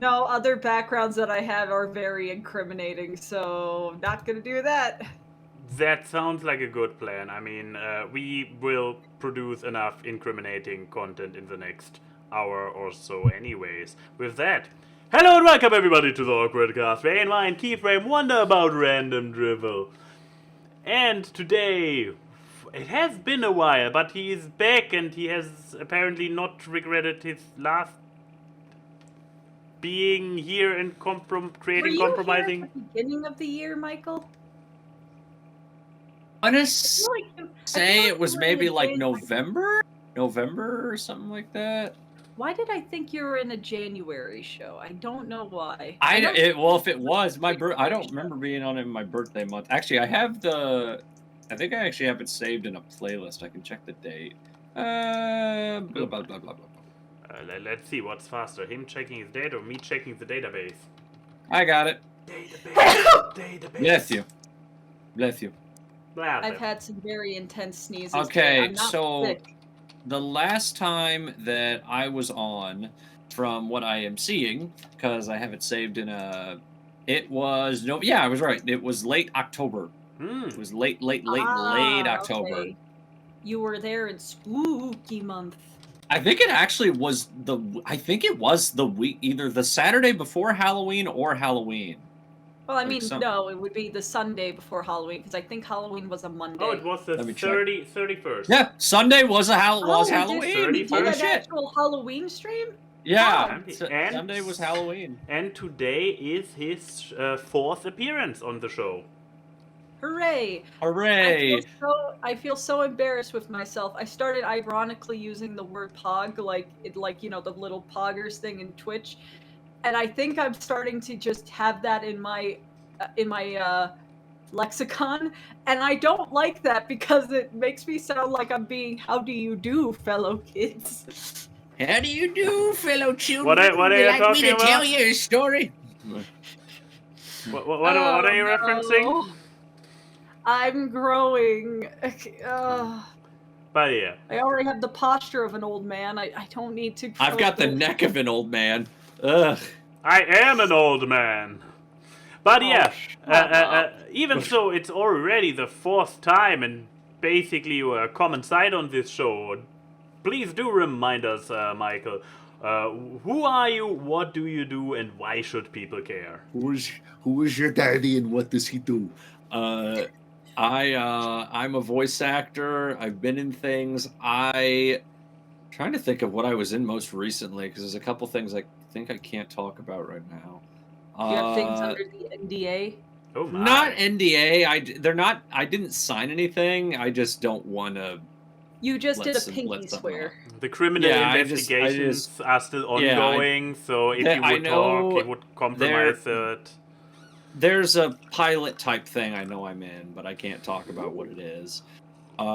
No, other backgrounds that I have are very incriminating, so not gonna do that. That sounds like a good plan. I mean, we will produce enough incriminating content in the next hour or so anyways. With that, hello and welcome everybody to the AWKWARDCast, where Anwar and Keyframe wonder about random drivel. And today, it has been a while, but he is back and he has apparently not regretted his last being here and creating compromising. Were you here at the beginning of the year, Michael? I want to say it was maybe like November or something like that. Why did I think you were in a January show? I don't know why. Well, if it was my I don't remember being on it in my birthday month. Actually, I think I actually have it saved in a playlist. I can check the date. Blah blah blah blah blah. Let's see what's faster, him checking his data or me checking the database. I got it. Database. Bless you. I've had some very intense sneezes. Okay, so sick. The last time that I was on, from what I am seeing, because I have it saved in a, I was right. It was late October. It was late October. Okay. You were there in spooky month. I think it actually was the week, either the Saturday before Halloween or Halloween. Well, I mean, no, it would be the Sunday before Halloween, because I think Halloween was a Monday. Oh, it was the 31st. Yeah, Sunday was Halloween. We did an actual Halloween stream? Yeah, and Sunday was Halloween. And today is his 4th appearance on the show. Hooray! Hooray! I feel so embarrassed with myself. I started ironically using the word pog, like the little poggers thing in Twitch, and I think I'm starting to just have that in my lexicon, and I don't like that because it makes me sound like I'm being "How do you do, fellow kids?" How do you do, fellow children? What are you talking about? Tell you a story. What are you referencing? I'm growing. But yeah. I already have the posture of an old man. I don't need to. I've got the neck of an old man. Ugh. I am an old man. But even so, it's already the 4th time and basically a common sight on this show. Please do remind us, Michael. Who are you, what do you do, and why should people care? Who is your daddy and what does he do? I'm a voice actor. I've been in things. Trying to think of what I was in most recently, because there's a couple things I think I can't talk about right now. Do you have things under the NDA? Oh my. Not NDA. I didn't sign anything. I just don't want to. You just did a pinky swear. The criminal investigations are still ongoing, so if you would talk, it would compromise it. There's a pilot type thing I know I'm in, but I can't talk about what it is. You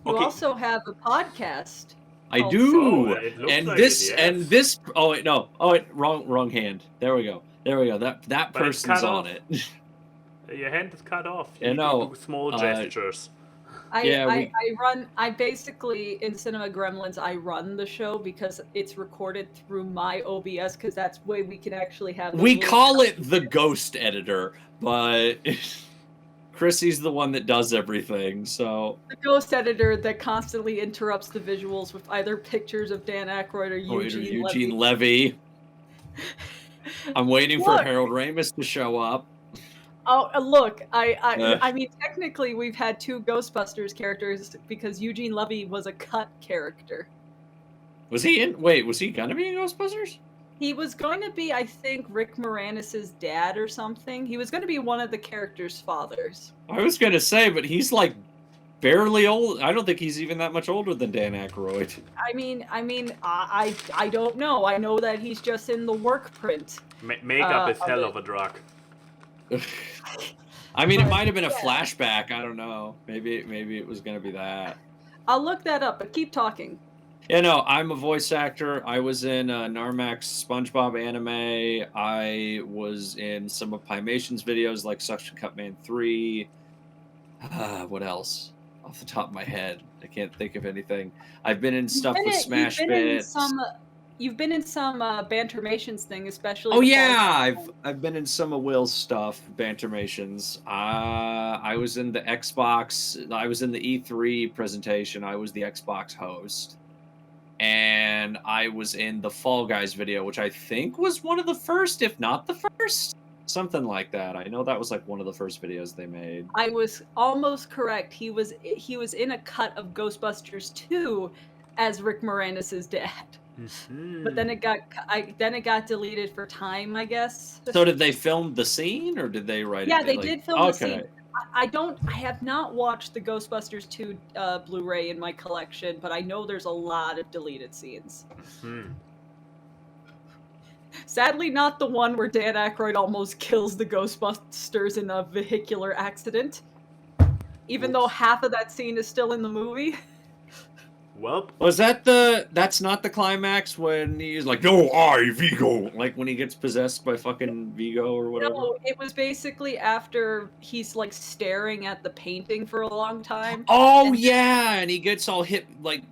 also have a podcast. I do, wrong hand. There we go. That person's on it. Your hand is cut off. You do small gestures. I basically, in Cinema Gremlins, I run the show because it's recorded through my OBS, because that's the way we can actually have... We call it the ghost editor, but Chrissy's the one that does everything, so... The ghost editor that constantly interrupts the visuals with either pictures of Dan Aykroyd or Eugene Levy. I'm waiting for Harold Ramis to show up. Oh, look, I mean, technically we've had 2 Ghostbusters characters because Eugene Levy was a cut character. Was he gonna be in Ghostbusters? He was going to be, I think, Rick Moranis' dad or something. He was going to be one of the characters' fathers. I was going to say, but he's like barely old. I don't think he's even that much older than Dan Aykroyd. I mean, I don't know. I know that he's just in the work print. Makeup is hell of a drug. I mean, it might have been a flashback. I don't know. Maybe it was going to be that. I'll look that up, but keep talking. Yeah, no, I'm a voice actor. I was in Narmak's SpongeBob anime. I was in some of Pymation's videos, like Suction Cup Man 3. What else? Off the top of my head, I can't think of anything. I've been in stuff with Smash Bits. you've been in some Bantermations thing, especially. Oh the yeah, Fall Guys. I've been in some of Will's stuff, Bantermations. I was in the Xbox. I was in the E3 presentation. I was the Xbox host, and I was in the Fall Guys video, which I think was one of the first, if not the first, something like that. I know that was like one of the first videos they made. I was almost correct. He was in a cut of Ghostbusters 2 as Rick Moranis' dad. But then it got deleted for time, I guess. So did they film the scene, or did they write it? Yeah, they did film the scene. Okay. I have not watched the Ghostbusters 2 Blu-ray in my collection, but I know there's a lot of deleted scenes. Sadly, not the one where Dan Aykroyd almost kills the Ghostbusters in a vehicular accident. Even though half of that scene is still in the movie. Well, Was that's not the climax when he's like, no, I, Vigo, like when he gets possessed by fucking Vigo or whatever? No, it was basically after he's like staring at the painting for a long time. Oh yeah, and he gets all hit, like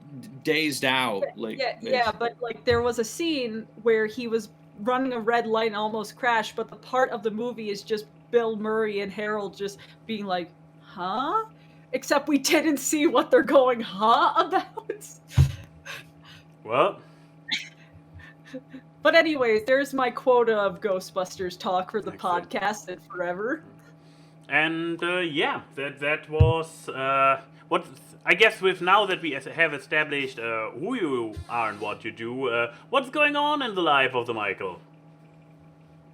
dazed out. Like yeah, but like there was a scene where he was running a red light and almost crashed, but the part of the movie is just Bill Murray and Harold just being like, huh? Except we didn't see what they're going, huh, about. Well. But anyways, there's my quota of Ghostbusters talk for the podcast and forever. And yeah, that was what I guess. With now that we have established who you are and what you do, what's going on in the life of the Michael?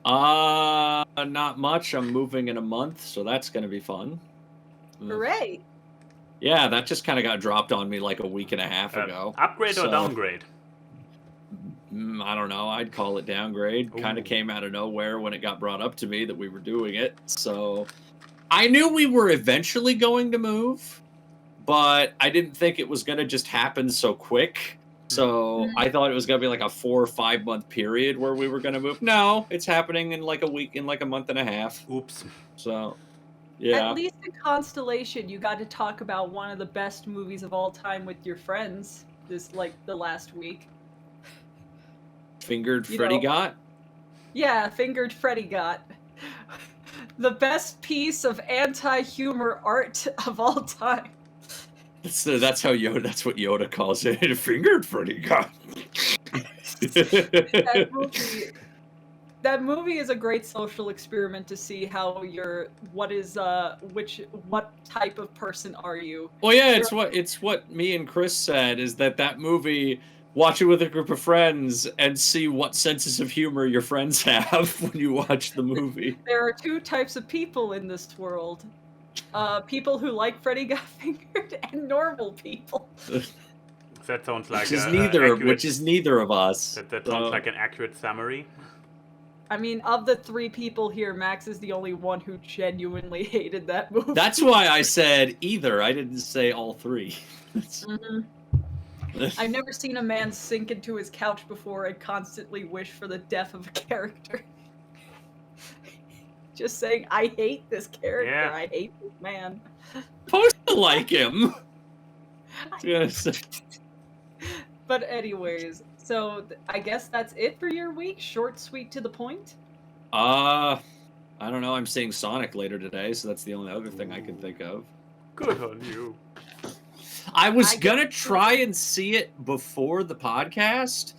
Not much. I'm moving in a month, so that's gonna be fun. Hooray! Yeah, that just kind of got dropped on me like a week and a half ago. Upgrade or downgrade? I don't know. I'd call it downgrade. Kind of came out of nowhere when it got brought up to me that we were doing it. So I knew we were eventually going to move, but I didn't think it was going to just happen so quick. So I thought it was going to be like a 4 or 5 month period where we were going to move. No, it's happening in like a week, in like a month and a half. Oops. So... yeah. At least in Constellation, you got to talk about one of the best movies of all time with your friends the last week. Fingered Freddy Got? Yeah, Fingered Freddy Got. The best piece of anti-humor art of all time. That's what Yoda calls it. Fingered Freddy Got. That movie is a great social experiment to see how what type of person are you. Well, yeah, it's what me and Chris said, is that movie, watch it with a group of friends and see what senses of humor your friends have when you watch the movie. There are 2 types of people in this world. People who like Freddy Got Fingered and normal people. That sounds like which is neither of us. That sounds like an accurate summary. I mean, of the 3 people here, Max is the only one who genuinely hated that movie. That's why I said either. I didn't say all 3. I've never seen a man sink into his couch before and constantly wish for the death of a character. Just saying, I hate this character. Yeah. I hate this man. Supposed to like him. But anyways, so I guess that's it for your week. Short, sweet, to the point. I don't know. I'm seeing Sonic later today, so that's the only other thing I can think of. Good on you. I was gonna try and see it before the podcast,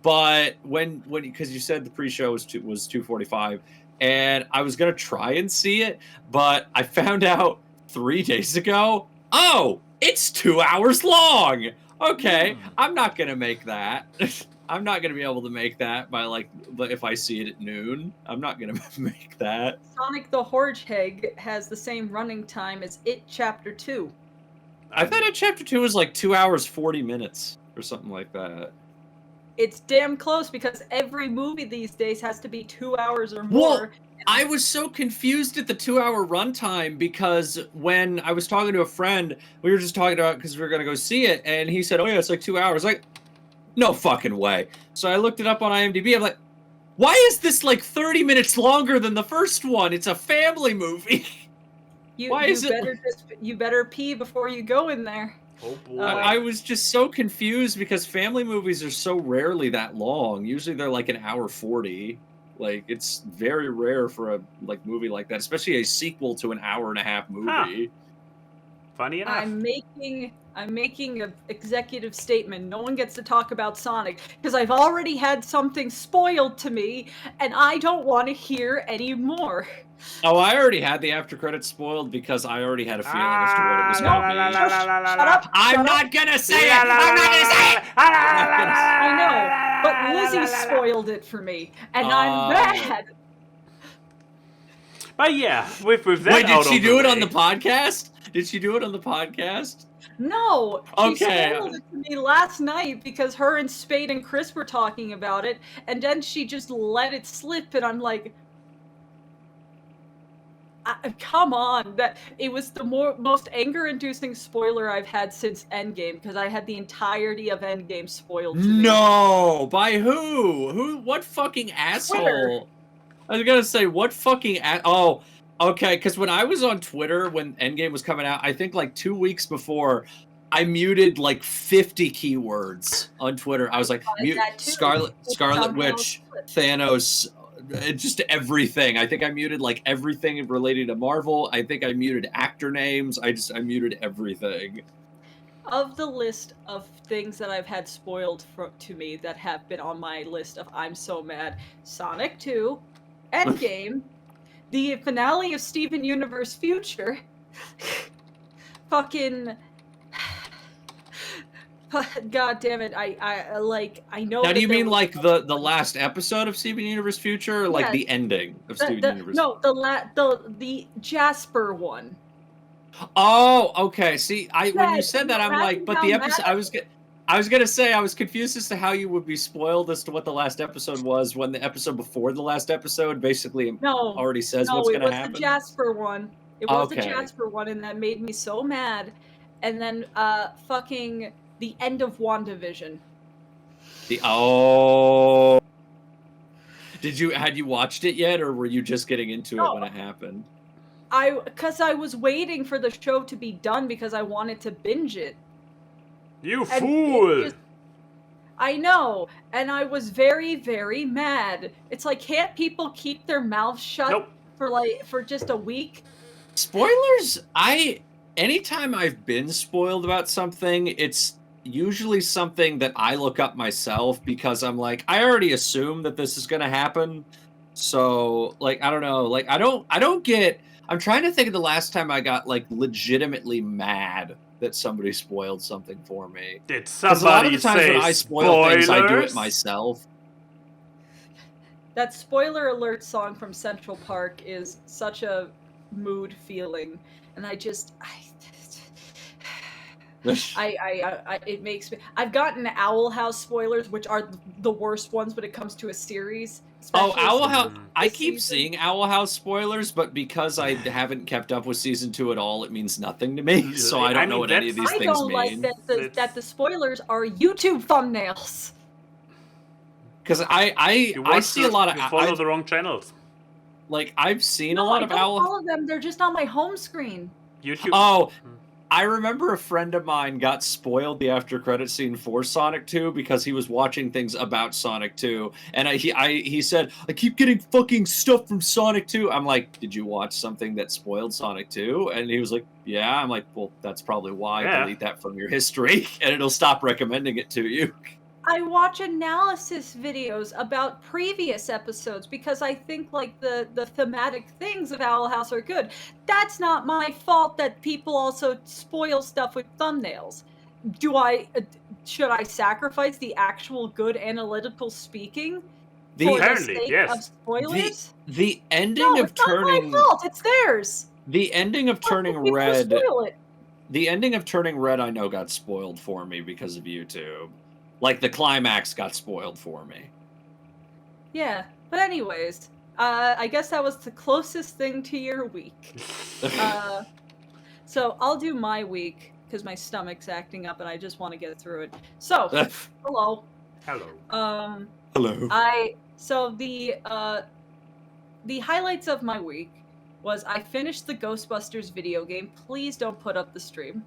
but when because you said the pre-show was 2:45, and I was gonna try and see it, but I found out 3 days ago. Oh, it's 2 hours long. Okay, I'm not gonna make that. I'm not gonna be able to make that but if I see it at noon, I'm not gonna make that. Sonic the Hedgehog has the same running time as It Chapter 2. I thought It Chapter 2 was like 2 hours 40 minutes or something like that. It's damn close because every movie these days has to be 2 hours or more. Well, I was so confused at the 2 hour runtime because when I was talking to a friend, we were just talking about because we were going to go see it, and he said, oh yeah, it's like 2 hours. Like, no fucking way. So I looked it up on IMDb. I'm like, why is this like 30 minutes longer than the first one? It's a family movie. You better pee before you go in there. Oh boy. I was just so confused because family movies are so rarely that long. Usually they're like an hour 40. Like it's very rare for a movie like that, especially a sequel to an hour-and-a-half movie. Funny enough. I'm making an executive statement. No one gets to talk about Sonic because I've already had something spoiled to me, and I don't want to hear any more. Oh, I already had the after credits spoiled because I already had a feeling as to what it was going to be. Shut up! I'm not gonna say it. I'm not gonna say it. I know, but Lizzie spoiled it for me, and I'm mad. But yeah, with that. Wait, did out she of do the it on way- the podcast? Did she do it on the podcast? No, she Okay. spoiled it to me last night because her and Spade and Chris were talking about it, and then she just let it slip, and I'm like, come on! That it was the most anger-inducing spoiler I've had since Endgame because I had the entirety of Endgame spoiled to me. No, by who? Who? What fucking asshole? Twitter. I was gonna say what fucking oh. Okay, because when I was on Twitter when Endgame was coming out, I think like 2 weeks before, I muted like 50 keywords on Twitter. I was like, mute Scarlet Witch, Thanos, just everything. I think I muted like everything related to Marvel. I think I muted actor names. I muted everything. Of the list of things that I've had spoiled to me that have been on my list of I'm so mad, Sonic 2, Endgame, the finale of Steven Universe Future, fucking, god damn it, I know. Now, do you mean like the last episode of Steven Universe Future, or like the ending of Steven Universe? No, the Jasper one. Oh, okay. See, when you said that, I'm like, but the episode, I was gonna say I was confused as to how you would be spoiled as to what the last episode was when the episode before the last episode basically already says what's gonna happen. It was the Jasper one. It was the Jasper one, and that made me so mad. And then, fucking the end of WandaVision. Had you watched it yet, or were you just getting into it when it happened? Because I was waiting for the show to be done because I wanted to binge it. You fool! I know, and I was very, very mad. It's like, can't people keep their mouths shut for just a week? Spoilers? Anytime I've been spoiled about something, it's usually something that I look up myself because I'm like, I already assume that this is gonna happen. So, like, I don't know. Like, I don't get. I'm trying to think of the last time I got like legitimately mad that somebody spoiled something for me. Did somebody a lot of the times when I spoil things, I do it myself. That spoiler alert song from Central Park is such a mood feeling, and it makes me. I've gotten Owl House spoilers, which are the worst ones when it comes to a series. Oh, Owl House! I keep seeing Owl House spoilers, but because I haven't kept up with season 2 at all, it means nothing to me. So I don't know what any of these things mean. I don't like that the spoilers are YouTube thumbnails. Because I see a lot of. You follow the wrong channels. Like I've seen a lot of Owl. I don't follow them. They're just on my home screen. YouTube. Oh. I remember a friend of mine got spoiled the after credit scene for Sonic 2 because he was watching things about Sonic 2, and he said, I keep getting fucking stuff from Sonic 2. I'm like, did you watch something that spoiled Sonic 2? And he was like, yeah. I'm like, well, that's probably why. Delete that from your history, and it'll stop recommending it to you. I watch analysis videos about previous episodes because I think like the thematic things of Owl House are good. That's not my fault that people also spoil stuff with thumbnails. Should I sacrifice the actual good analytical speaking for the sake of spoilers? The ending of turning. It's not my fault. It's theirs. The ending of turning red. The ending of turning red, I know, got spoiled for me because of YouTube. Like, the climax got spoiled for me. Yeah, but anyways, I guess that was the closest thing to your week. So I'll do my week, because my stomach's acting up and I just want to get through it. So, hello. Hello. Hello. So the highlights of my week was I finished the Ghostbusters video game. Please don't put up the stream.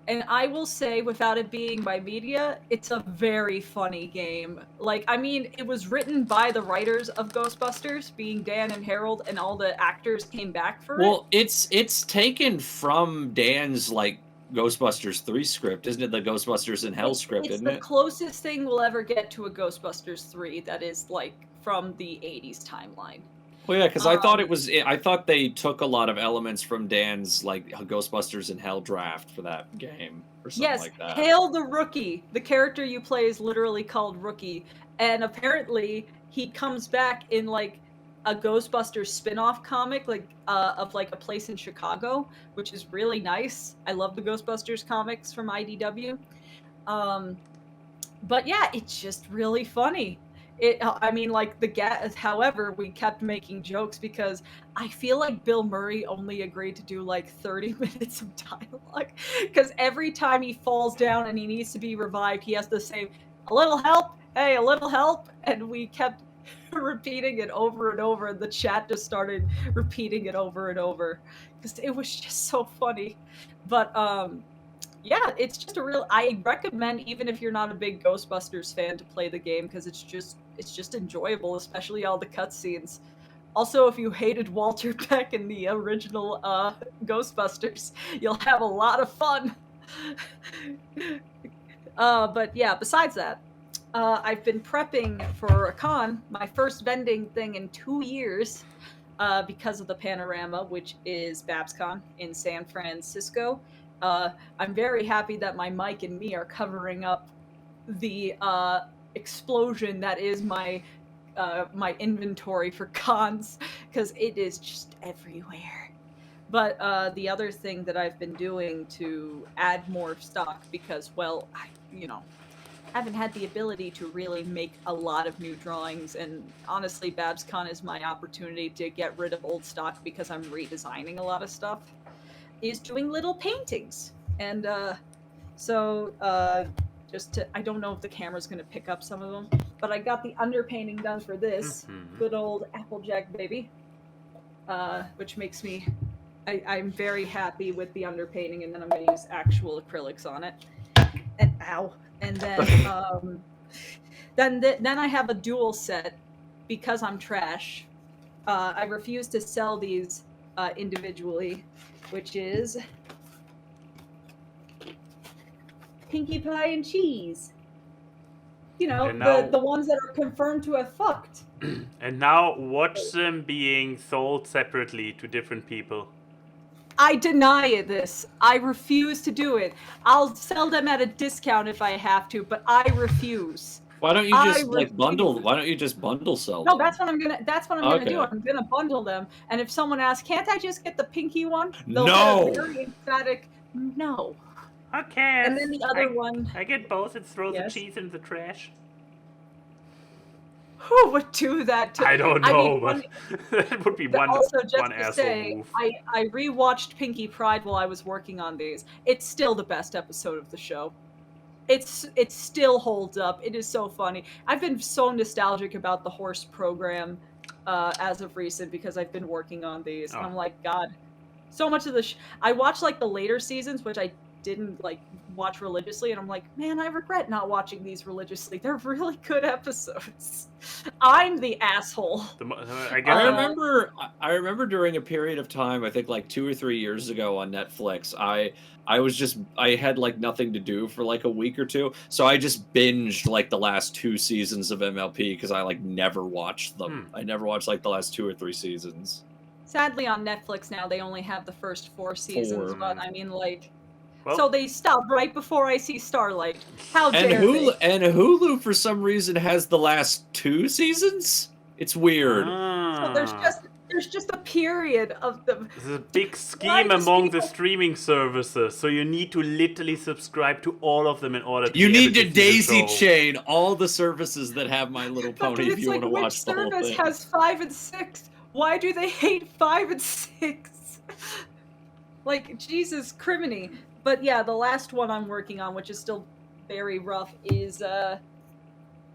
And I will say, without it being by media, it's a very funny game. Like, I mean, it was written by the writers of Ghostbusters, being Dan and Harold, and all the actors came back for it. Well, it's taken from Dan's, like, Ghostbusters 3 script, isn't it? The Ghostbusters in Hell script, isn't it? It's the closest thing we'll ever get to a Ghostbusters 3 that is, like, from the 80s timeline. Well, yeah, because I thought they took a lot of elements from Dan's, like, Ghostbusters in Hell draft for that game, or something like that. Hale the Rookie. The character you play is literally called Rookie. And apparently, he comes back in, like, a Ghostbusters spin-off comic, like, of, like, a place in Chicago, which is really nice. I love the Ghostbusters comics from IDW. But yeah, it's just really funny. I mean, like, however, we kept making jokes because I feel like Bill Murray only agreed to do like 30 minutes of dialogue, because every time he falls down and he needs to be revived, he has to say, "A little help, hey, a little help," and we kept repeating it over and over, and the chat just started repeating it over and over because it was just so funny. But yeah, it's just I recommend, even if you're not a big Ghostbusters fan, to play the game, because it's just enjoyable, especially all the cutscenes. Also, if you hated Walter Peck in the original Ghostbusters, you'll have a lot of fun. But yeah, besides that, I've been prepping for a con, my first vending thing in 2 years, because of the Panorama, which is BabsCon in San Francisco. I'm very happy that my mic and me are covering up the explosion that is my inventory for cons, because it is just everywhere. But the other thing that I've been doing to add more stock, because, well, I haven't had the ability to really make a lot of new drawings, and honestly, BabsCon is my opportunity to get rid of old stock because I'm redesigning a lot of stuff, is doing little paintings. And I don't know if the camera's going to pick up some of them, but I got the underpainting done for this good old Applejack baby, which makes me, I'm very happy with the underpainting, and then I'm going to use actual acrylics on it. And ow. And then then I have a dual set, because I'm trash. I refuse to sell these individually, which is Pinkie Pie and Cheese. You know, now, the ones that are confirmed to have fucked. And now watch them being sold separately to different people. I deny this. I refuse to do it. I'll sell them at a discount if I have to, but I refuse. Why don't you just bundle? Why don't you just bundle sell them? No, that's what I'm gonna do. I'm gonna bundle them, and if someone asks, "Can't I just get the pinky one?" They'll get a very emphatic no. Okay. And then the other one. I get both. It throws the cheese in the trash. Who would do that to? I don't know, but that would be one asshole move. I rewatched Pinkie Pride while I was working on these. It's still the best episode of the show. It still holds up. It is so funny. I've been so nostalgic about the horse program as of recent, because I've been working on these. And I'm like, God, so much of the I watched like the later seasons, which I didn't like watch religiously, and I'm like, man, I regret not watching these religiously. They're really good episodes. I'm the asshole. I remember during a period of time, I think like 2 or 3 years ago on Netflix, I had like nothing to do for like a week or two, so I just binged like the last 2 seasons of MLP, because I like never watched them. I never watched like the last 2 or 3 seasons. Sadly, on Netflix now, they only have the first 4 seasons, but I mean, like, so they stopped right before I See Starlight. How dare they? And Hulu, for some reason, has the last 2 seasons? It's weird. So there's just a period of them. There's a big scheme among the streaming services, so you need to literally subscribe to all of them in order to You need to daisy chain all the services that have My Little Pony if you want to watch the whole thing. Which service has 5 and 6? Why do they hate 5 and 6? Like, Jesus criminy. But yeah, the last one I'm working on, which is still very rough, is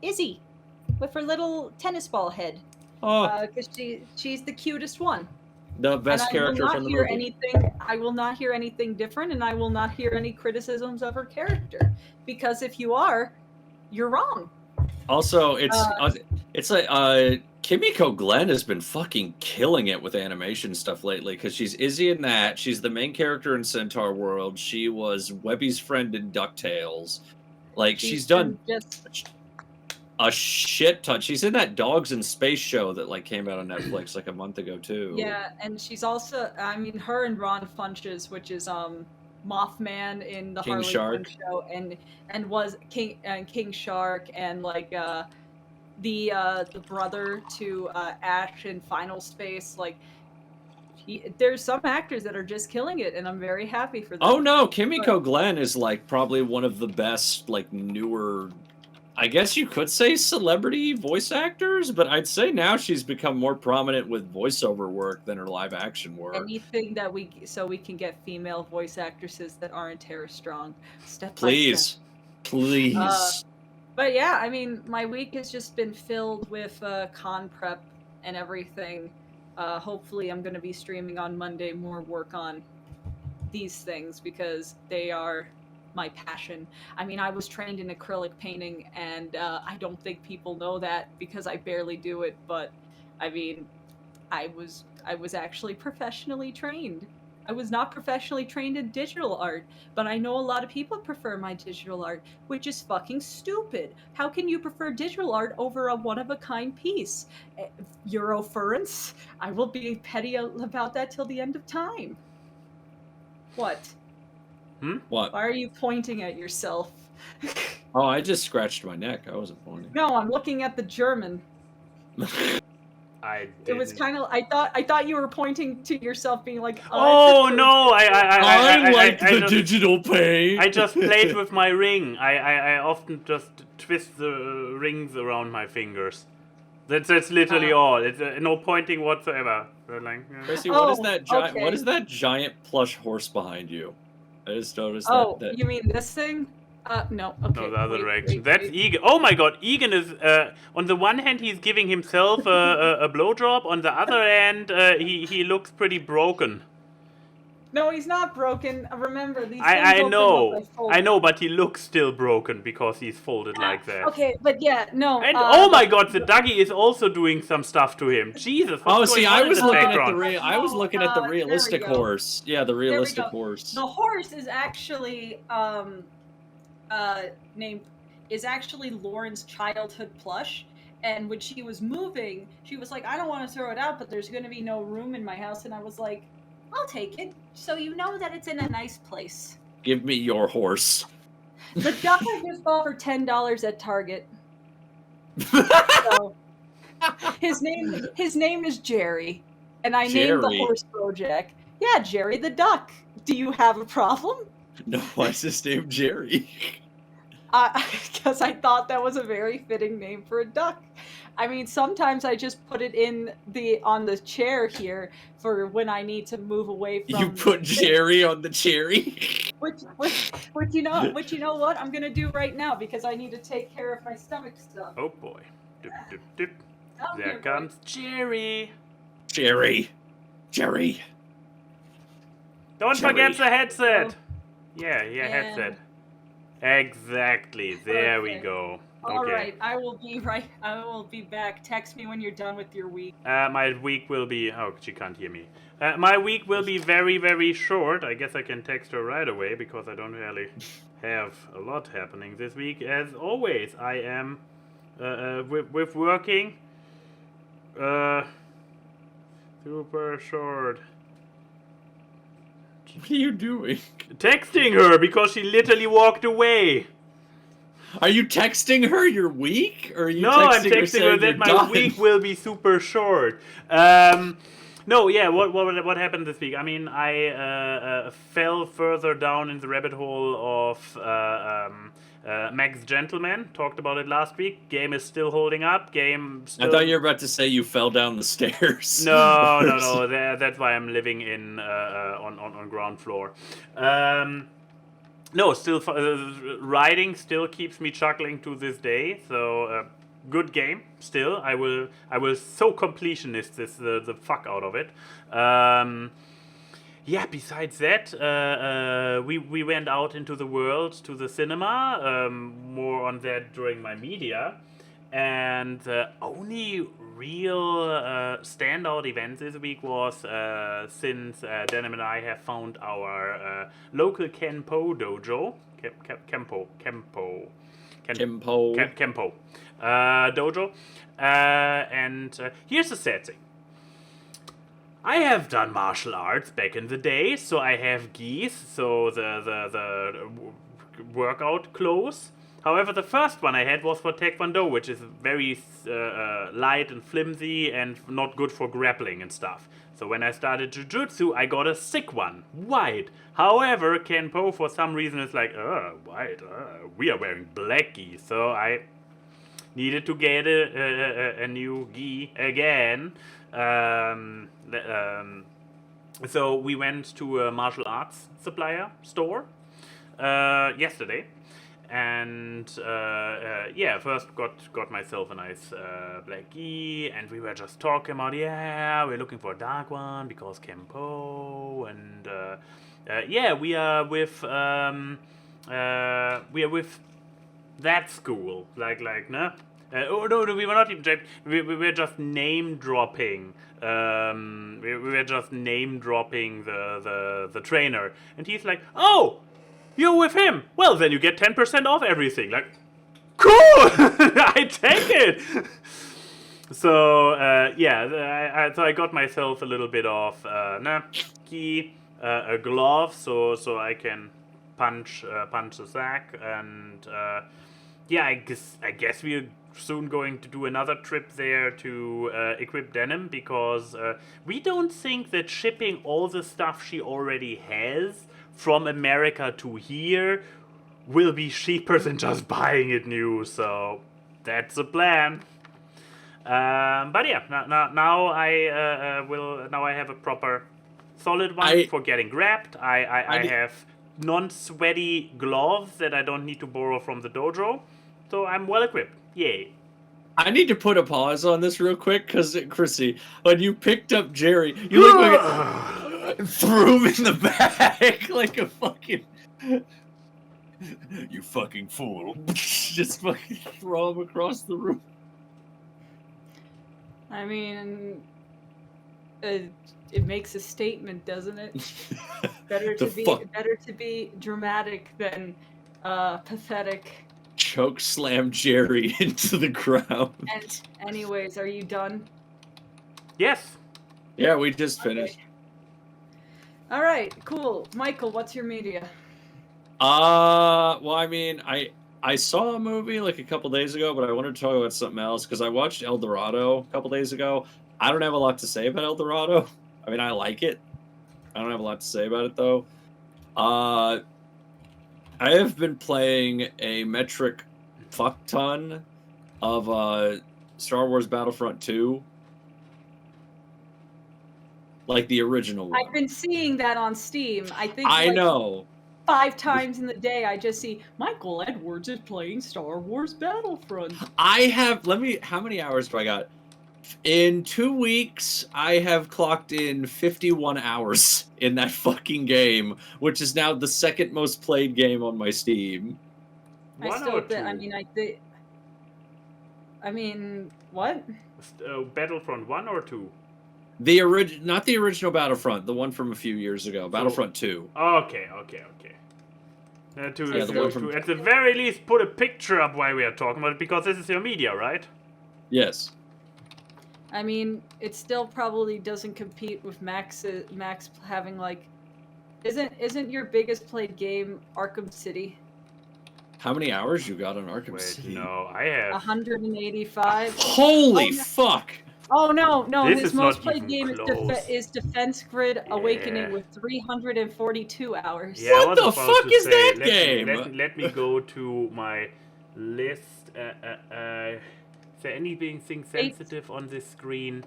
Izzy, with her little tennis ball head. Oh. Because she's the cutest one. The best character from the movie. I will not hear anything different, and I will not hear any criticisms of her character. Because if you are, you're wrong. Also, it's like Kimiko Glenn has been fucking killing it with animation stuff lately because she's Izzy in that. She's the main character in Centaur World. She was Webby's friend in DuckTales. Like she's done just a shit ton. She's in that Dogs in Space show that like came out on Netflix like a month ago too. Yeah, and she's also, I mean, her and Ron Funches, which is Mothman in the King Harley Shark. Quinn show, and was King Shark, and like the brother to Ash in Final Space. Like, there's some actors that are just killing it, and I'm very happy for them. Oh no, Kimiko Glenn is like probably one of the best like newer, I guess you could say celebrity voice actors, but I'd say now she's become more prominent with voiceover work than her live action work. Anything that we can get female voice actresses that aren't Tara Strong. Please. But yeah, I mean, my week has just been filled with con prep and everything. Hopefully I'm going to be streaming on Monday more work on these things because they are my passion. I mean, I was trained in acrylic painting, and I don't think people know that because I barely do it, but I mean, I was actually professionally trained. I was not professionally trained in digital art, but I know a lot of people prefer my digital art, which is fucking stupid. How can you prefer digital art over a one-of-a-kind piece? Eurofurence? I will be petty about that till the end of time. What? What? Why are you pointing at yourself? Oh, I just scratched my neck. I wasn't pointing. No, I'm looking at the German. It was kind of. I thought you were pointing to yourself, being like, "Oh no! I like the digital paint." I just played with my ring. I often just twist the rings around my fingers. That's literally all. It's no pointing whatsoever. Like, Tracy, what is that? What is that giant plush horse behind you? I just noticed that. Oh, you mean this thing? No. Okay. No, the other direction. That's Egan. Oh my God, Egan is. On the one hand, he's giving himself a blowjob. On the other hand, he looks pretty broken. No, he's not broken. Remember these. I know, but he looks still broken because he's folded like that. Okay, but yeah, no. And oh my God, the Dougie is also doing some stuff to him. Jesus. Oh, see, I was looking at the I was looking at the realistic horse. Yeah, the realistic horse. The horse is actually named Lauren's childhood plush. And when she was moving, she was like, I don't want to throw it out, but there's going to be no room in my house. And I was like, I'll take it, so you know that it's in a nice place. Give me your horse. The duck I just bought for $10 at Target. So, his name is Jerry, and I named the horse Bojack. Yeah, Jerry the duck. Do you have a problem? No, why's his name Jerry? Because I thought that was a very fitting name for a duck. I mean, sometimes I just put it on the chair here for when I need to move away from. You put Jerry on the cherry. Which you know what I'm gonna do right now because I need to take care of my stomach stuff. Oh boy, dip, dip, dip. There comes Jerry. Jerry. Don't forget the headset. Yeah, headset. Exactly. There we go. All right, I will be back. Text me when you're done with your week. My week will be. Oh, she can't hear me. My week will be very, very short. I guess I can text her right away because I don't really have a lot happening this week. As always, I am with working. Super short. What are you doing? Texting her because she literally walked away. Are you texting her your week? Or are you I'm texting her that my week will be super short. No, yeah, what happened this week? I mean, I fell further down in the rabbit hole of Max Gentleman. Talked about it last week. Game is still holding up. I thought you were about to say you fell down the stairs. No. That's why I'm living in on ground floor. No, still writing still keeps me chuckling to this day. So good game. Still, I will so completionist this the fuck out of it. Yeah, besides that, we went out into the world to the cinema. More on that during my media. And the only real standout event this week was since Denim and I have found our local Kenpo dojo. Kempo dojo. And here's the sad thing. I have done martial arts back in the day, so I have gis, so the workout clothes. However, the first one I had was for Taekwondo, which is very light and flimsy and not good for grappling and stuff. So when I started Jiu-Jitsu, I got a sick one, white. However, Kenpo for some reason is like, white, we are wearing black gi, so I needed to get a new gi again. So we went to a martial arts supplier store yesterday, and yeah, first got myself a nice black gi, and we were just talking about, yeah, we're looking for a dark one because Kenpo, and yeah, we are with that school, like no. Oh no, we were not even. We were just name dropping. We were just name dropping the trainer, and he's like, "Oh, you're with him. Well, then you get 10% off everything." Like, cool. I take it. So yeah, so I got myself a little bit of key, a glove, so I can punch the sack, and yeah, I guess we're soon going to do another trip there to equip Denim, because we don't think that shipping all the stuff she already has from America to here will be cheaper than just buying it new. So that's the plan. But yeah, now I have a proper solid one for getting grabbed. I have non-sweaty gloves that I don't need to borrow from the dojo, so I'm well equipped. Yay. I need to put a pause on this real quick, because, Chrissy, when you picked up Jerry, you threw him in the back like a fucking... You fucking fool. Just fucking throw him across the room. I mean, it makes a statement, doesn't it? Better to be dramatic than pathetic. Choke slam Jerry into the ground. And anyways, are you done? Yes. Yeah, we just finished. Okay. All right, cool. Michael, what's your media? Well, I mean, I saw a movie like a couple days ago, but I wanted to talk about something else because I watched El Dorado a couple days ago. I don't have a lot to say about El Dorado. I mean, I like it. I don't have a lot to say about it though. I have been playing a metric fuck ton of Star Wars Battlefront 2. Like the original one. I've been seeing that on Steam. I know. 5 times in the day I just see Michael Edwards is playing Star Wars Battlefront. How many hours do I got? In 2 weeks, I have clocked in 51 hours in that fucking game, which is now the second most played game on my Steam. I mean, what? Battlefront 1 or 2? Not the original Battlefront, the one from a few years ago, Battlefront 2. Okay. At the very least, put a picture up while we are talking about it, because this is your media, right? Yes. I mean, it still probably doesn't compete with Max having like... Isn't your biggest played game Arkham City? How many hours you got on Arkham City? No, I have... 185. Holy fuck! Oh, no, his most played game is Defense Grid Awakening with 342 hours. Yeah, what the fuck is that game? Let me go to my list. Is there anything sensitive on this screen?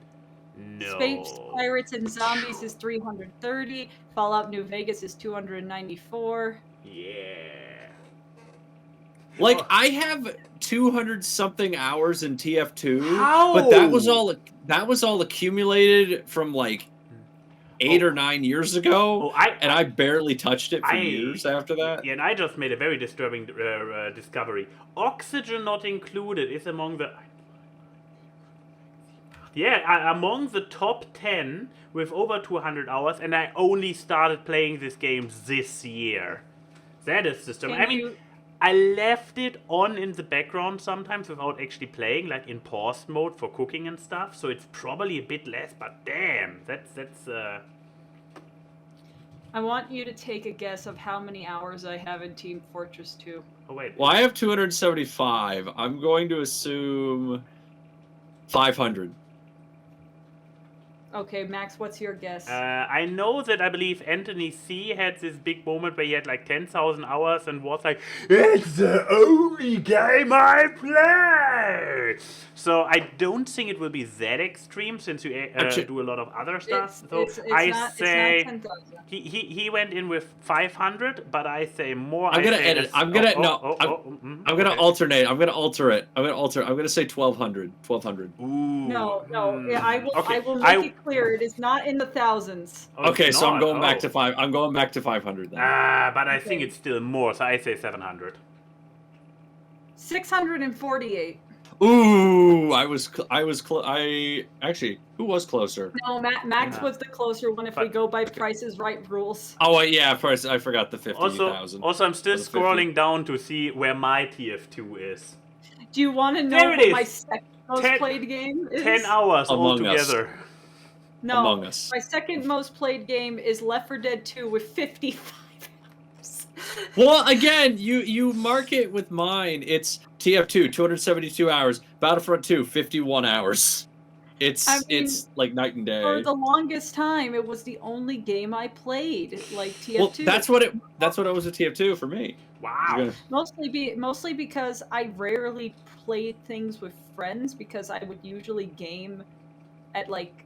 No. Space Pirates and Zombies is 330. Fallout New Vegas is 294. Yeah. Like, I have 200-something hours in TF2, How? but that was all accumulated from like 8 or 9 years ago, and I barely touched it for years after that. Yeah, and I just made a very disturbing discovery. Oxygen Not Included is among the... Yeah, among the top 10 with over 200 hours, and I only started playing this game this year. That is disturbing. I mean, I left it on in the background sometimes without actually playing, like in pause mode for cooking and stuff, so it's probably a bit less, but damn, that's I want you to take a guess of how many hours I have in Team Fortress 2. Oh, wait. Well, I have 275. I'm going to assume 500. Okay, Max, what's your guess? I know that I believe Anthony C had this big moment where he had like 10,000 hours and was like, it's the only game I play! So I don't think it will be that extreme since you do a lot of other stuff. It's not 10,000. He went in with 500, but I say more. I'm gonna edit. I'm gonna alternate. I'm gonna alter it. I'm gonna say 1,200. 1,200. Ooh. No. I will. Okay, I will make it clear. It is not in the thousands. Okay, so I'm going back to 5. I'm going back to 500 then. But I think it's still more. So I say 700. 648. Ooh, actually, who was closer? No, Max was the closer one if we go by Price's Right rules. Oh, yeah, Price. I forgot the 50,000. Also, I'm still scrolling down to see where my TF2 is. Do you want to know what my second most played game is? 10 hours altogether. No, Among Us. My second most played game is Left 4 Dead 2 with 55 hours. Well, again, you mark it with mine. It's TF2, 272 hours. Battlefront 2, 51 hours. It's like night and day. For the longest time, it was the only game I played, like TF2. Well, that's what it was with TF2 for me. Wow. Mostly because I rarely played things with friends because I would usually game at like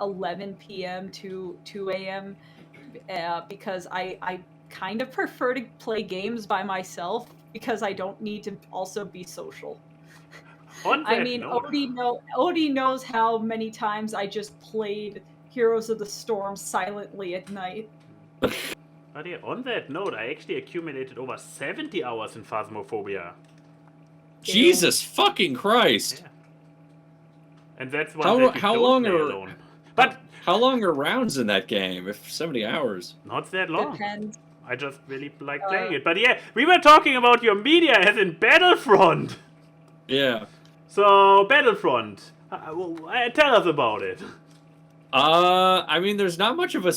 11 p.m. to 2 a.m. Because I kind of prefer to play games by myself because I don't need to also be social. I mean, Odie knows how many times I just played Heroes of the Storm silently at night. But yeah, on that note, I actually accumulated over 70 hours in Phasmophobia. Jesus fucking Christ! Yeah. And that's one how long are alone. But how long are rounds in that game? If 70 hours, not that long. Depends. I just really like playing it. But yeah, we were talking about your media as in Battlefront. Yeah. So Battlefront, tell us about it. I mean, there's not much of a.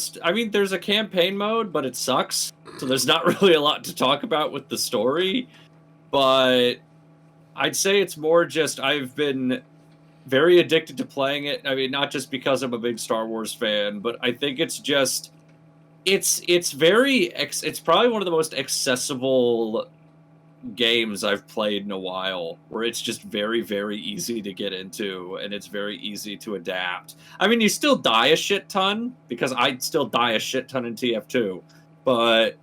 There's a campaign mode, but it sucks. So there's not really a lot to talk about with the story. But I'd say it's more just I've been very addicted to playing it. I mean, not just because I'm a big Star Wars fan, but I think it's just it's probably one of the most accessible games I've played in a while, where it's just very, very easy to get into and it's very easy to adapt. I mean, you still die a shit ton because I still die a shit ton in TF2, but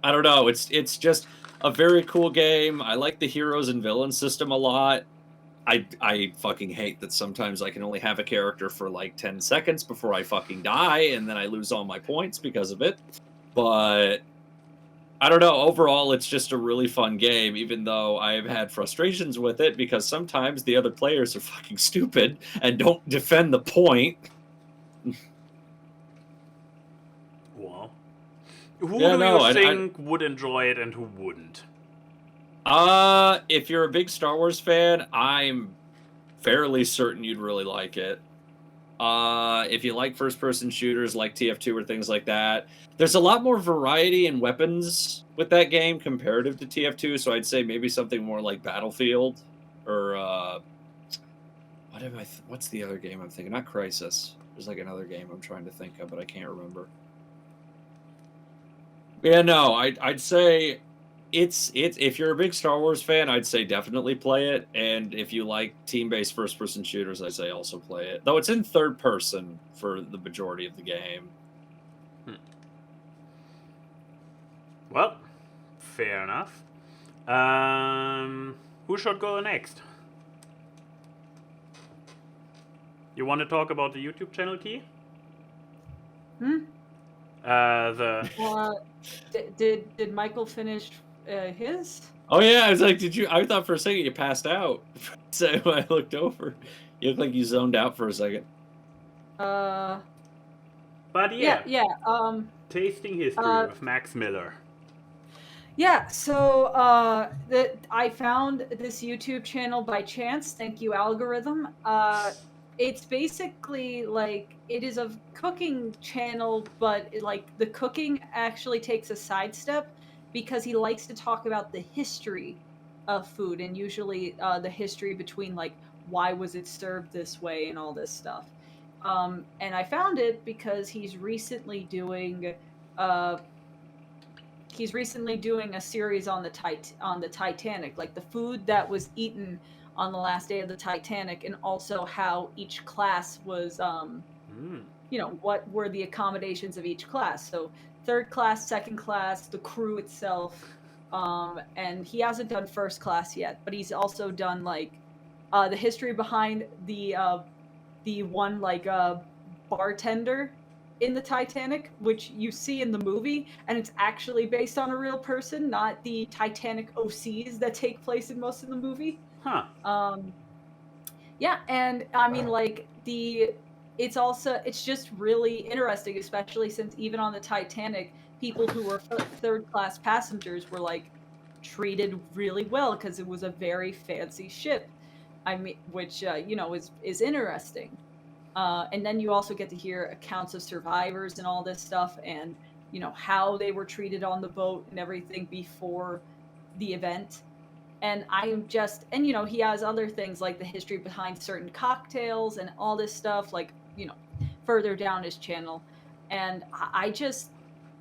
I don't know. It's just a very cool game. I like the heroes and villains system a lot. I fucking hate that sometimes I can only have a character for like 10 seconds before I fucking die, and then I lose all my points because of it. But I don't know. Overall, it's just a really fun game, even though I've had frustrations with it because sometimes the other players are fucking stupid and don't defend the point. Well, who do you think would enjoy it and who wouldn't? If you're a big Star Wars fan, I'm fairly certain you'd really like it. If you like first-person shooters like TF2 or things like that, there's a lot more variety in weapons with that game comparative to TF2, so I'd say maybe something more like Battlefield, or, what's the other game I'm thinking? Not Crysis. There's like another game I'm trying to think of, but I can't remember. Yeah, no, I'd say it's if you're a big Star Wars fan, I'd say definitely play it, and if you like team-based first-person shooters, I'd say also play it. Though it's in third person for the majority of the game. Well, fair enough. Who should go next? You want to talk about the YouTube channel, Key? Did Michael finish his? Oh yeah, I was like, I thought for a second you passed out. So when I looked over, you looked like you zoned out for a second. But Yeah. Tasting History with Max Miller. Yeah, so I found this YouTube channel by chance. Thank you, algorithm. It's basically like it is a cooking channel, but the cooking actually takes a sidestep because he likes to talk about the history of food, and usually the history between like why was it served this way and all this stuff. And I found it because he's recently doing a series on the Titanic, like the food that was eaten on the last day of the Titanic, and also how each class was, what were the accommodations of each class. So third class, second class, the crew itself, and he hasn't done first class yet, but he's also done like the history behind the one bartender in the Titanic, which you see in the movie, and it's actually based on a real person, not the Titanic OCs that take place in most of the movie. Huh. Yeah, and I mean, like it's just really interesting, especially since even on the Titanic, people who were third class passengers were like treated really well because it was a very fancy ship. I mean, which is interesting. And then you also get to hear accounts of survivors and all this stuff, and how they were treated on the boat and everything before the event. And he has other things like the history behind certain cocktails and all this stuff, like further down his channel. And I just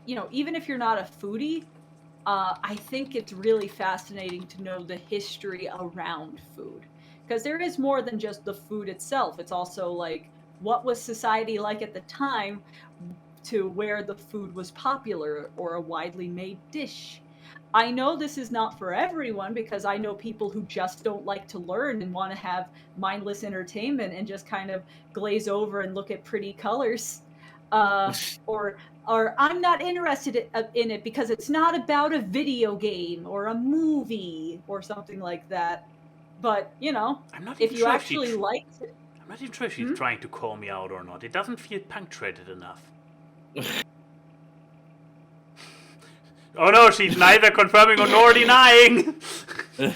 even if you're not a foodie, I think it's really fascinating to know the history around food, because there is more than just the food itself. It's also like, what was society like at the time to where the food was popular or a widely made dish. I know this is not for everyone, because I know people who just don't like to learn and want to have mindless entertainment and just kind of glaze over and look at pretty colors. Or I'm not interested in it because it's not about a video game or a movie or something like that. But, if you actually liked it. I'm not even sure if she's trying to call me out or not. It doesn't feel punctuated enough. Oh no, she's neither confirming nor denying!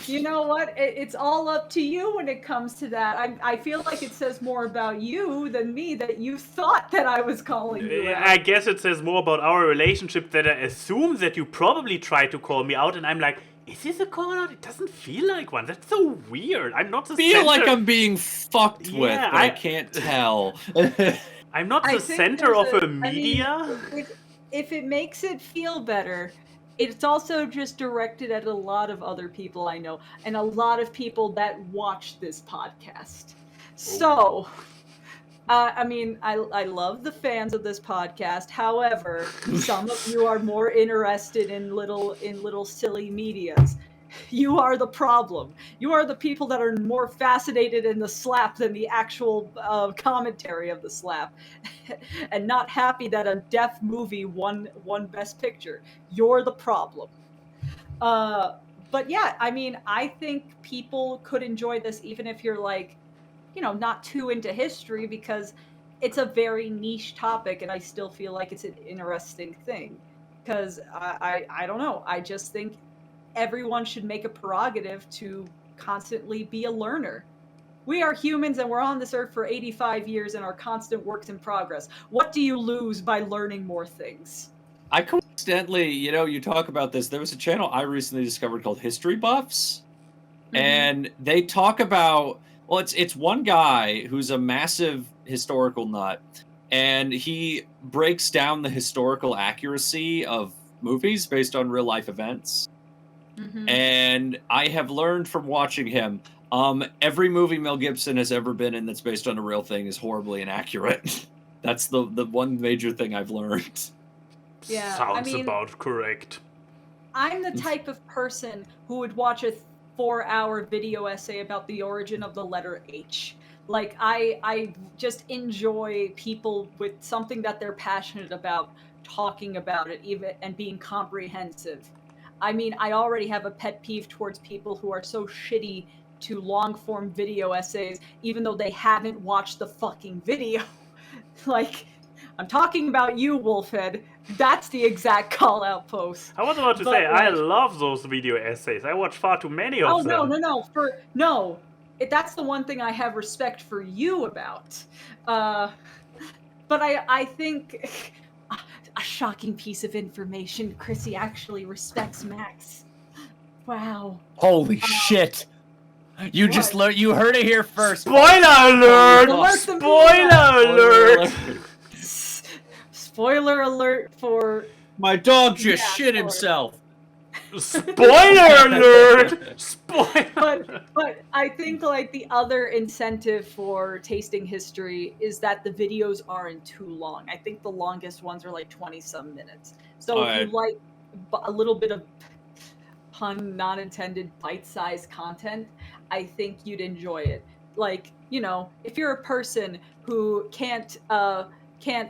You know what? It's all up to you when it comes to that. I feel like it says more about you than me that you thought that I was calling you out. I guess it says more about our relationship that I assume that you probably tried to call me out, and I'm like, is this a call out? It doesn't feel like one. That's so weird. I'm not the feel center. like I'm being fucked with, but I can't tell. I'm not the center of a media. I mean, if it makes it feel better, it's also just directed at a lot of other people I know, and a lot of people that watch this podcast. So, I love the fans of this podcast. However, some of you are more interested in little silly medias. You are the problem. You are the people that are more fascinated in the slap than the actual commentary of the slap, and not happy that a deaf movie won Best Picture. You're the problem. But yeah, I think people could enjoy this even if you're like, not too into history, because it's a very niche topic, and I still feel like it's an interesting thing. Because I don't know. I just think everyone should make a prerogative to constantly be a learner. We are humans, and we're on this earth for 85 years and are constant works in progress. What do you lose by learning more things? I coincidentally, you talk about this. There was a channel I recently discovered called History Buffs, and they talk about, well, it's one guy who's a massive historical nut, and he breaks down the historical accuracy of movies based on real life events. And I have learned from watching him, every movie Mel Gibson has ever been in that's based on a real thing is horribly inaccurate. That's the one major thing I've learned. Yeah, Sounds about correct. I'm the type of person who would watch a 4-hour video essay about the origin of the letter H. Like, I just enjoy people with something that they're passionate about talking about it, even and being comprehensive. I mean, I already have a pet peeve towards people who are so shitty to long form video essays, even though they haven't watched the fucking video. Like, I'm talking about you, Wolfhead. That's the exact call out post. I was about to But, say, I like- love those video essays. I watch far too many of Oh them. no! That's the one thing I have respect for you about. But I think a shocking piece of information. Chrissy actually respects Max. Wow. Holy shit! You just you heard it here first. Spoiler alert! Alert the Spoiler alert! Spoiler alert for My dog just Yeah, shit sorry. himself. Spoiler alert! Spoiler. but I think like the other incentive for tasting history is that the videos aren't too long. I think the longest ones are like 20 some minutes. So if you like a little bit of pun not intended bite-sized content, I think you'd enjoy it. Like, you know, if you're a person who can't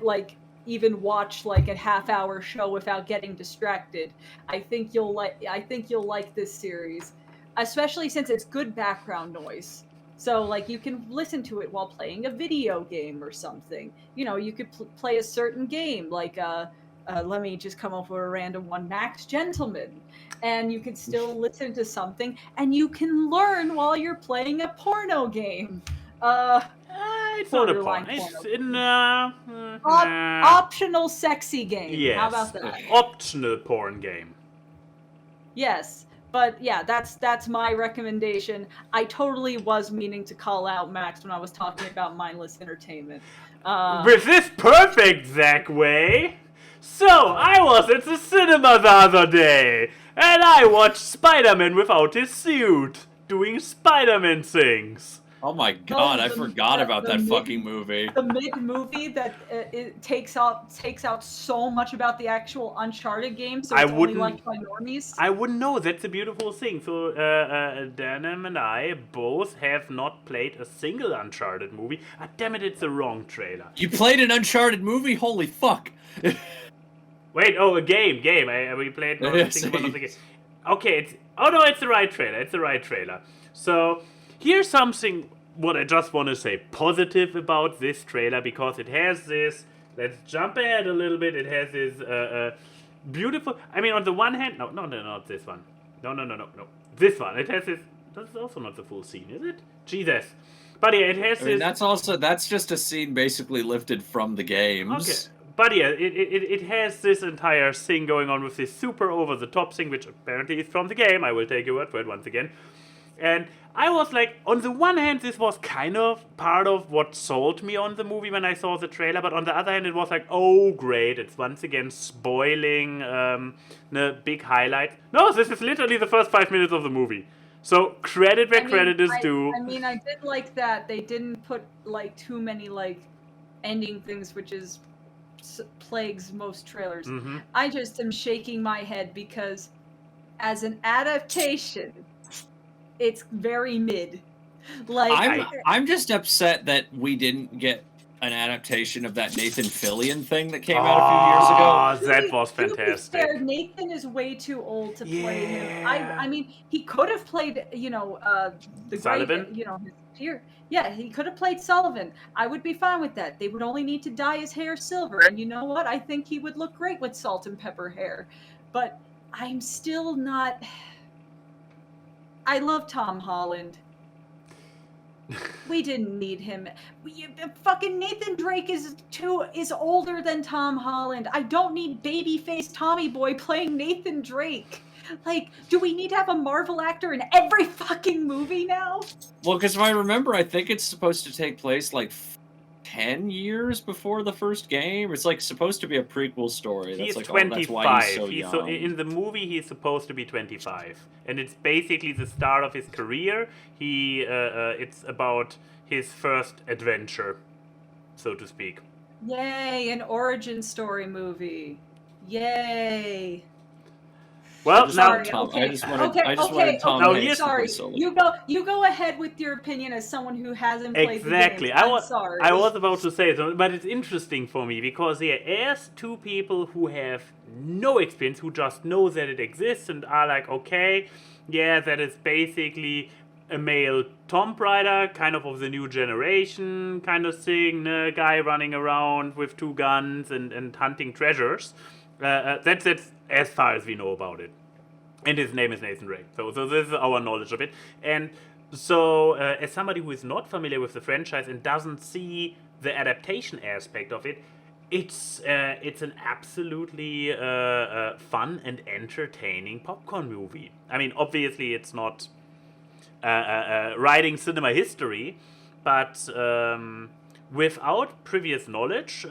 like even watch like a half-hour show without getting distracted, I think you'll like this series, especially since it's good background noise. So like you can listen to it while playing a video game or something. You know, you could play a certain game like let me just come up with a random one, Max Gentleman, and you can still listen to something, and you can learn while you're playing a porno game. It's not a porn. borderline It's porno. in Optional sexy game. yes, How about that? optional porn game. Yes, but yeah, that's my recommendation. I totally was meaning to call out Max when I was talking about mindless entertainment. With this perfect segue. So, I was at the cinema the other day, and I watched Spider-Man without his suit, doing Spider-Man things. Oh my god, I the- forgot about the that mid- fucking movie. The mid-movie that it takes out so much about the actual Uncharted game, so I it's only wouldn't- liked by normies. I wouldn't know, that's a beautiful thing. So, Denim and I both have not played a single Uncharted movie. Ah, damn it, it's the wrong trailer. You played an Uncharted movie? Holy fuck. Wait, oh, a game. We played one of the games. Okay, it's the right trailer. It's the right trailer. So, here's something what I just want to say positive about this trailer, because it has this, let's jump ahead a little bit, it has this beautiful, I mean, on the one hand, no, not this one. No. This one, it has this, that's also not the full scene, is it? Jesus. But yeah, it has I mean, this. that's just a scene basically lifted from the games. Okay. But yeah, it has this entire thing going on with this super over-the-top thing, which apparently is from the game. I will take your word for it once again. And I was like, on the one hand, this was kind of part of what sold me on the movie when I saw the trailer. But on the other hand, it was like, oh, great. It's once again spoiling the big highlight. No, this is literally the first 5 minutes of the movie. So credit where credit is due. I mean, I did like that they didn't put like too many like ending things, which is plagues most trailers. Mm-hmm. I just am shaking my head because as an adaptation, it's very mid. Like I'm just upset that we didn't get an adaptation of that Nathan Fillion thing that came out a few years ago. That was fantastic. To be fair, Nathan is way too old to play him. I mean, he could have played, the Sullivan? great, his peer. Yeah, he could have played Sullivan. I would be fine with that. They would only need to dye his hair silver, and you know what? I think he would look great with salt and pepper hair. But I'm still not. I love Tom Holland. We didn't need him. Fucking Nathan Drake is older than Tom Holland. I don't need babyface Tommy Boy playing Nathan Drake. Like, do we need to have a Marvel actor in every fucking movie now? Well, because if I remember, I think it's supposed to take place like 10 years before the first game. It's like supposed to be a prequel story. He's like, 25. that's why he's so young. In the movie, he's supposed to be 25, and it's basically the start of his career. It's about his first adventure, so to speak. Yay, an origin story movie. Yay. Well, Sorry, now okay. I just wanted Tom okay, Hanks to sorry. play solo. You go ahead with your opinion as someone who hasn't played exactly. the game. I'm sorry. I was about to say so, but it's interesting for me because as two people who have no experience, who just know that it exists and are like, okay, yeah, that is basically a male Tomb Raider, kind of the new generation kind of thing, a guy running around with 2 guns and hunting treasures. That's as far as we know about it. And his name is Nathan Drake. So this is our knowledge of it. And so, as somebody who is not familiar with the franchise and doesn't see the adaptation aspect of it, it's an absolutely fun and entertaining popcorn movie. I mean, obviously, it's not writing cinema history, but without previous knowledge,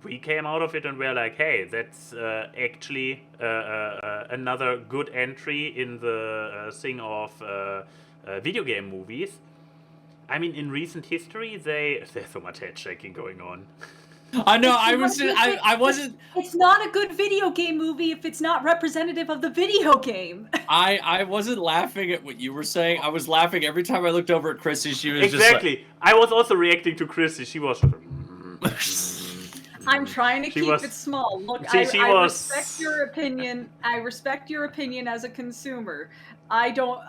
we came out of it and we're like, hey, that's actually another good entry in the thing of video game movies. I mean, in recent history, there's so much head shaking going on. I know. I wasn't. It's not a good video game movie if it's not representative of the video game. I wasn't laughing at what you were saying. I was laughing every time I looked over at Chrissy. She was exactly. Just I was also reacting to Chrissy. She was. I'm trying to keep it small. Look, I respect your opinion. I respect your opinion as a consumer. I don't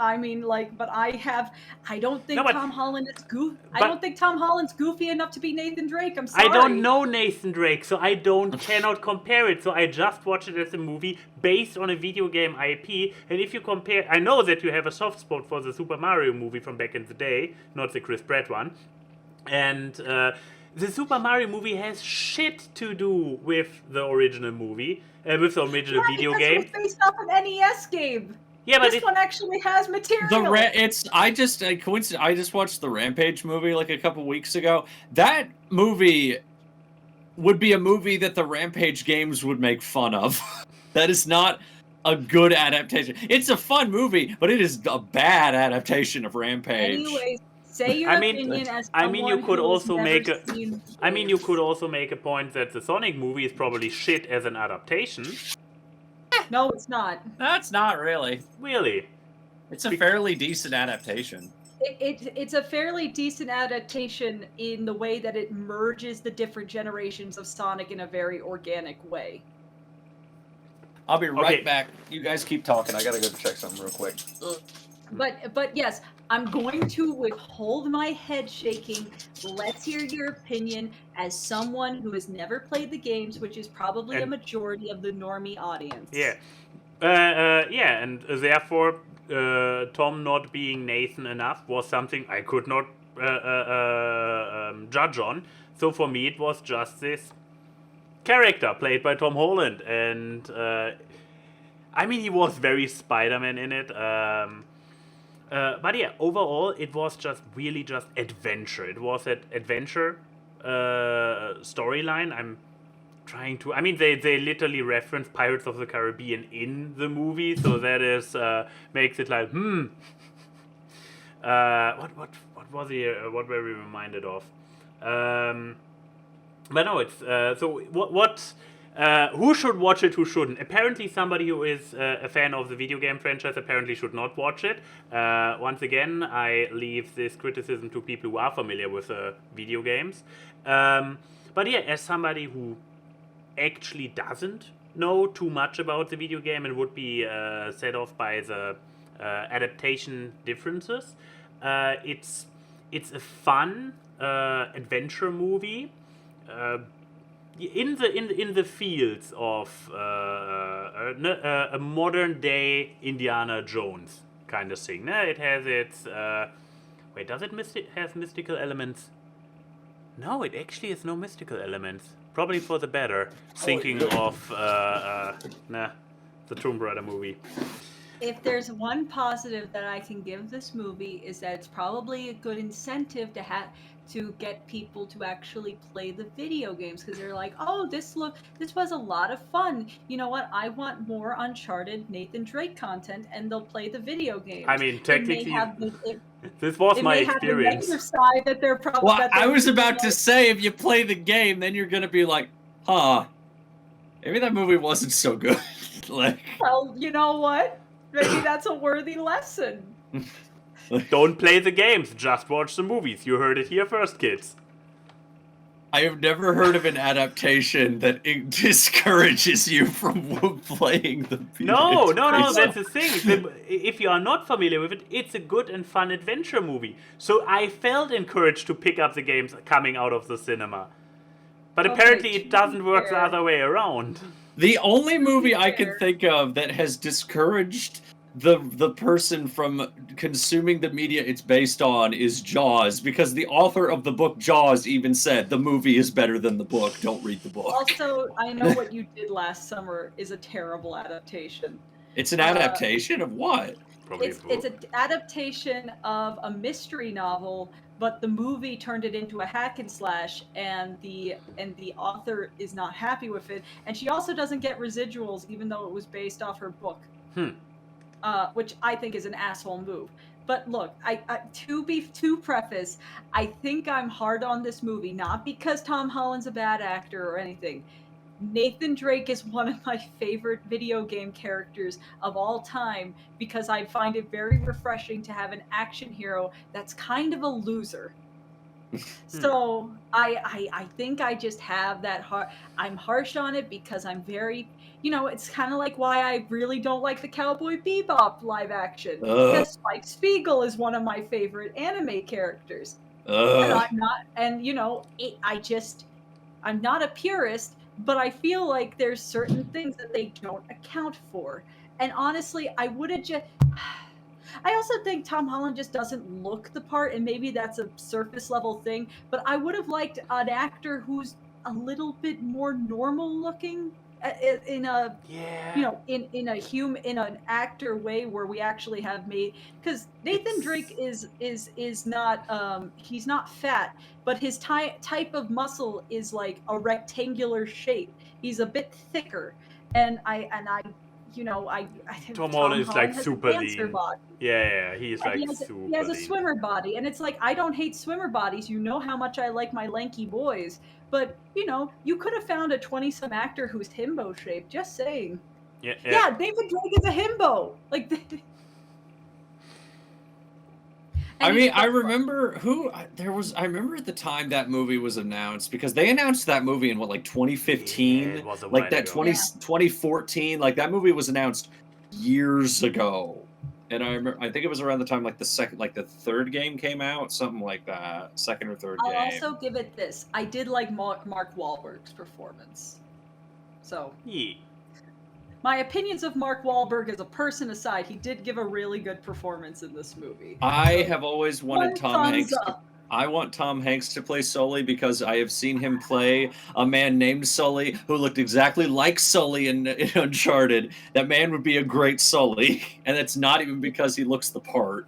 think Tom Holland is goofy. I don't think Tom Holland's goofy enough to be Nathan Drake. I'm sorry. I don't know Nathan Drake, so I cannot compare it. So I just watched it as a movie based on a video game IP. And if you compare, I know that you have a soft spot for the Super Mario movie from back in the day, not the Chris Pratt one. And the Super Mario movie has shit to do with the original movie, with the original video game. It's based off an NES game. Yeah, but this one actually has material. I just watched the Rampage movie like a couple weeks ago. That movie would be a movie that the Rampage games would make fun of. That is not a good adaptation. It's a fun movie, but it is a bad adaptation of Rampage. Anyways, say your opinion as someone you could also make seen you could also make a point that the Sonic movie is probably shit as an adaptation. No, it's not. That's not really. Really? It's a fairly decent adaptation. It's a fairly decent adaptation in the way that it merges the different generations of Sonic in a very organic way. I'll be right back. You guys keep talking. I gotta go check something real quick. But yes, I'm going to withhold my head shaking. Let's hear your opinion as someone who has never played the games, which is probably a majority of the normie audience. Yeah. And therefore, Tom not being Nathan enough was something I could not judge on. So for me, it was just this character played by Tom Holland. And, I mean, he was very Spider-Man in it. But yeah, overall, it was really just adventure. It was that adventure storyline. I'm trying to. I mean, they literally reference Pirates of the Caribbean in the movie, so that is makes it like what was what were we reminded of? But no, it's so what. Who should watch it, who shouldn't? Apparently somebody who is a fan of the video game franchise apparently should not watch it. Once again, I leave this criticism to people who are familiar with video games. But yeah, as somebody who actually doesn't know too much about the video game and would be set off by the adaptation differences, it's a fun adventure movie. In the fields of a modern day Indiana Jones kind of thing. It has its does it have mystical elements? No, it actually has no mystical elements. Probably for the better. Thinking of the Tomb Raider movie. If there's one positive that I can give this movie is that it's probably a good incentive to get people to actually play the video games, because they're like, oh, this was a lot of fun. You know what? I want more Uncharted Nathan Drake content, and they'll play the video games. I mean, technically, this was my experience. Have the side that they're probably. Well, I was about to say, if you play the game, then you're gonna be like, huh, maybe that movie wasn't so good. Like, Well, you know what? Maybe that's a worthy lesson. Don't play the games, just watch the movies. You heard it here first, kids. I have never heard of an adaptation that discourages you from playing the No, Beatles. that's the thing. If you are not familiar with it, it's a good and fun adventure movie. So I felt encouraged to pick up the games coming out of the cinema. But apparently it doesn't work the other way around. The only movie I can think of that has discouraged the person from consuming the media it's based on is Jaws, because the author of the book Jaws even said the movie is better than the book. Don't read the book. Also, I Know What You Did Last Summer is a terrible adaptation. It's an adaptation of what? It's an adaptation of a mystery novel, but the movie turned it into a hack and slash, and the author is not happy with it, and she also doesn't get residuals even though it was based off her book. Which I think is an asshole move. But look, to preface, I think I'm hard on this movie, not because Tom Holland's a bad actor or anything. Nathan Drake is one of my favorite video game characters of all time because I find it very refreshing to have an action hero that's kind of a loser. So I think I just have that I'm harsh on it because I'm very, it's kind of like why I really don't like the Cowboy Bebop live action. Because Spike Spiegel is one of my favorite anime characters. And I'm not, and I'm not a purist, but I feel like there's certain things that they don't account for. And honestly, I would have just... I also think Tom Holland just doesn't look the part, and maybe that's a surface level thing, but I would have liked an actor who's a little bit more normal looking in an actor way where we actually have made, because Nathan Drake is not he's not fat, but his type of muscle is like a rectangular shape. He's a bit thicker, and I think Tom Holland is like super lean. Body. Yeah, he's like super lean. He has a swimmer body, and it's like, I don't hate swimmer bodies. You know how much I like my lanky boys, but you could have found a 20-some actor who's himbo shaped. Just saying. Yeah, David Drake is a himbo. Like. I mean, I remember I remember at the time that movie was announced, because they announced that movie in 2015, yeah, it was a like while that ago. 2014, like that movie was announced years ago. And I think it was around the time the third game came out, something like that, second or third game. I'll also give it this. I did like Mark Wahlberg's performance. So. Yeah. My opinions of Mark Wahlberg as a person aside, he did give a really good performance in this movie. I have always wanted Tom Hanks. I want Tom Hanks to play Sully because I have seen him play a man named Sully who looked exactly like Sully in Uncharted. That man would be a great Sully, and it's not even because he looks the part.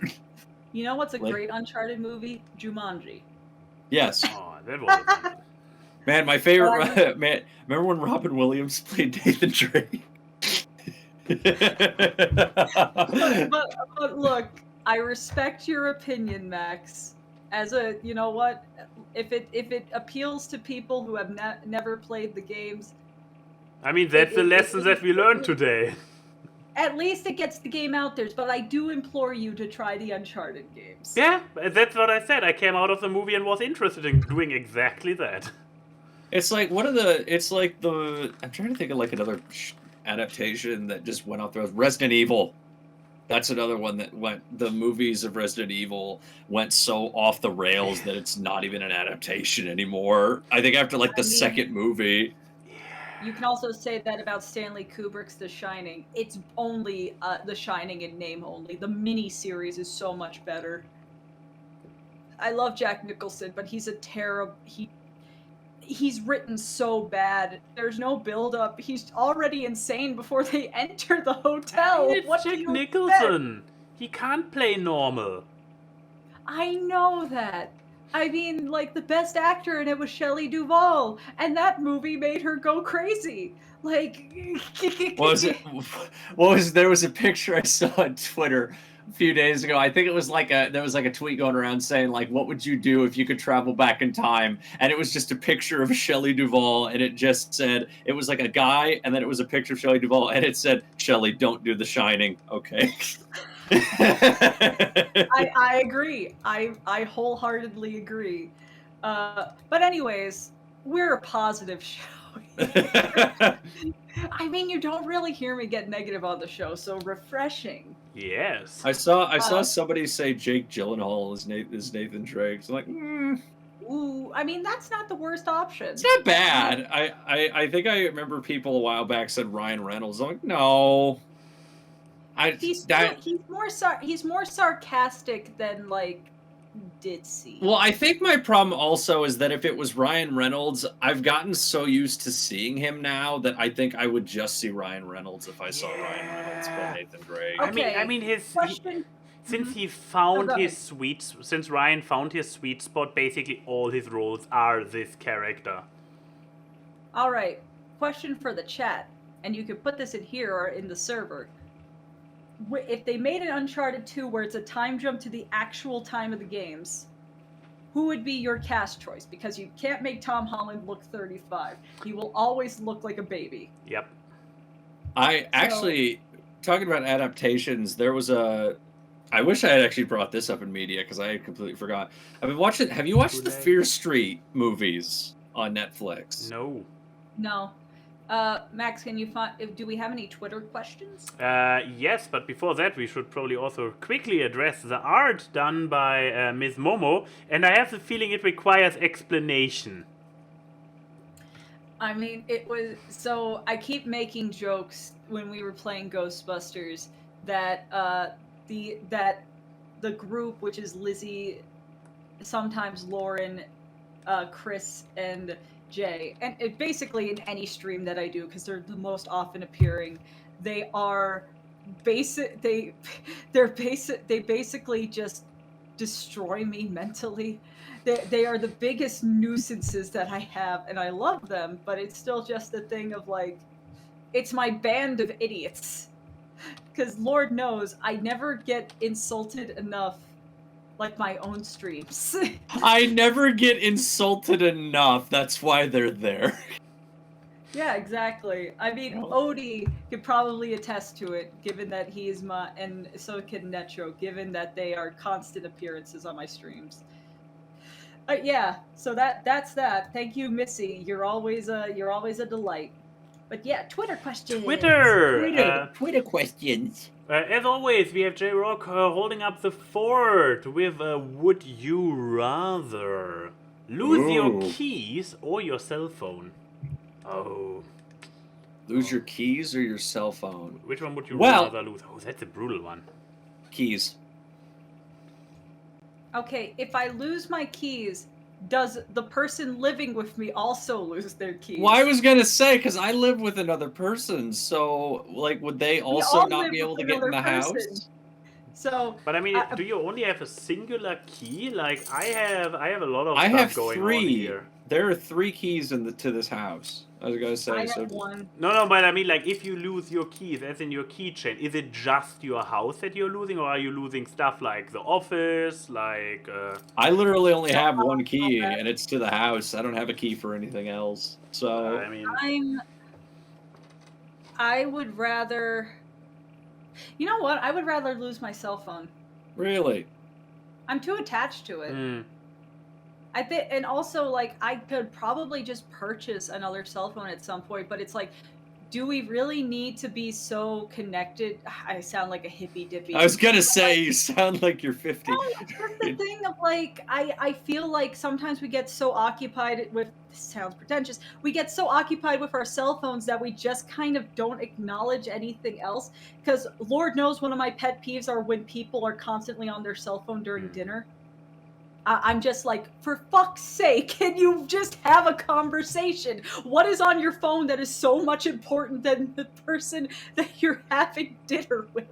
You know what's a great Uncharted movie? Jumanji. Yes. Oh, that was man, my favorite. Man, remember when Robin Williams played Nathan Drake? but look, I respect your opinion, Max. As a, if it appeals to people who have never played the games, I mean, that's the lesson that we learned today. At least it gets the game out there, but I do implore you to try the Uncharted games. Yeah, that's what I said. I came out of the movie and was interested in doing exactly that. It's like I'm trying to think of like another adaptation that just went off the road. Resident Evil. That's another one that the movies of Resident Evil went so off the rails that it's not even an adaptation anymore. I think after the second movie. You can also say that about Stanley Kubrick's The Shining. It's only The Shining in name only. The mini-series is so much better. I love Jack Nicholson, but he's a terrible... He's written so bad. There's no build-up. He's already insane before they enter the hotel. It's Jack Nicholson. He can't play normal. I know that. I mean, the best actor in it was Shelley Duvall, and that movie made her go crazy. There was a picture I saw on Twitter few days ago. I think it was like there was like a tweet going around saying like, what would you do if you could travel back in time? And it was just a picture of Shelley Duvall, and it just said, it was like a guy, and then it was a picture of Shelley Duvall, and it said, Shelley, don't do The Shining. Okay. I agree. I wholeheartedly agree. But anyways, we're a positive show. I mean, you don't really hear me get negative on the show, so refreshing. Yes. I saw somebody say Jake Gyllenhaal is Nathan Drake. So like, Ooh, I mean, that's not the worst option. it's not bad. I think I remember people a while back said Ryan Reynolds. I'm like, no. He's more sarcastic than like ditzy. Well, I think my problem also is that if it was Ryan Reynolds, I've gotten so used to seeing him now that I think I would just see Ryan Reynolds if I saw Ryan Reynolds play Nathan Drake. Okay. I mean his Question. since he go found ahead. since Ryan found his sweet spot, basically all his roles are this character. All right. Question for the chat, and you can put this in here or in the server. If they made an Uncharted 2 where it's a time jump to the actual time of the games, who would be your cast choice? Because you can't make Tom Holland look 35. He will always look like a baby. Yep. I actually, talking about adaptations, there was I wish I had actually brought this up in media because I had completely forgot. I've been watching. Have you watched the Fear Street movies on Netflix? No. No. Max, can you find? Do we have any Twitter questions? Yes, but before that, we should probably also quickly address the art done by Ms. Momo, and I have the feeling it requires explanation. I mean, it was so. I keep making jokes when we were playing Ghostbusters that the group, which is Lizzie, sometimes Lauren, Chris, and Jay, and it basically in any stream that I do, because they're the most often appearing, they are basic. They basically just destroy me mentally. They are the biggest nuisances that I have, and I love them, but it's still just a thing of like, it's my band of idiots. Because Lord knows I never get insulted enough like my own streams. I never get insulted enough. That's why they're there. Yeah, exactly. I mean, Odie could probably attest to it, given that he is my, and so can Netro, given that they are constant appearances on my streams. Yeah, so that's that. Thank you, Missy. You're always a delight. But yeah, Twitter questions. Twitter questions. As always, we have J-Rock holding up the fort with a would you rather lose your keys or your cell phone? Oh. Lose your keys or your cell phone? Which one would you rather lose? Oh, that's a brutal one. Keys. Okay, if I lose my keys, does the person living with me also lose their keys? Well, I was gonna say, because I live with another person, so like, would they also not be able to get in the house? So, but I mean, do you only have a singular key? Like I have a lot of stuff going on here. There are 3 keys to this house. I was gonna say. I have one. No, but I mean, like, if you lose your keys, as in your keychain, is it just your house that you're losing, or are you losing stuff like the office, like? I literally only have one key, and it's to the house. I don't have a key for anything else. So I mean, I would rather. You know what? I would rather lose my cell phone. Really? I'm too attached to it. I think, and also, like, I could probably just purchase another cell phone at some point, but it's like, do we really need to be so connected? I sound like a hippie dippy. I was gonna say, you sound like you're 50. No, it's just the thing of like, I feel like sometimes we get so occupied with, this sounds pretentious, we get so occupied with our cell phones that we just kind of don't acknowledge anything else. Because Lord knows one of my pet peeves are when people are constantly on their cell phone during dinner. I'm just like, for fuck's sake, can you just have a conversation? What is on your phone that is so much important than the person that you're having dinner with?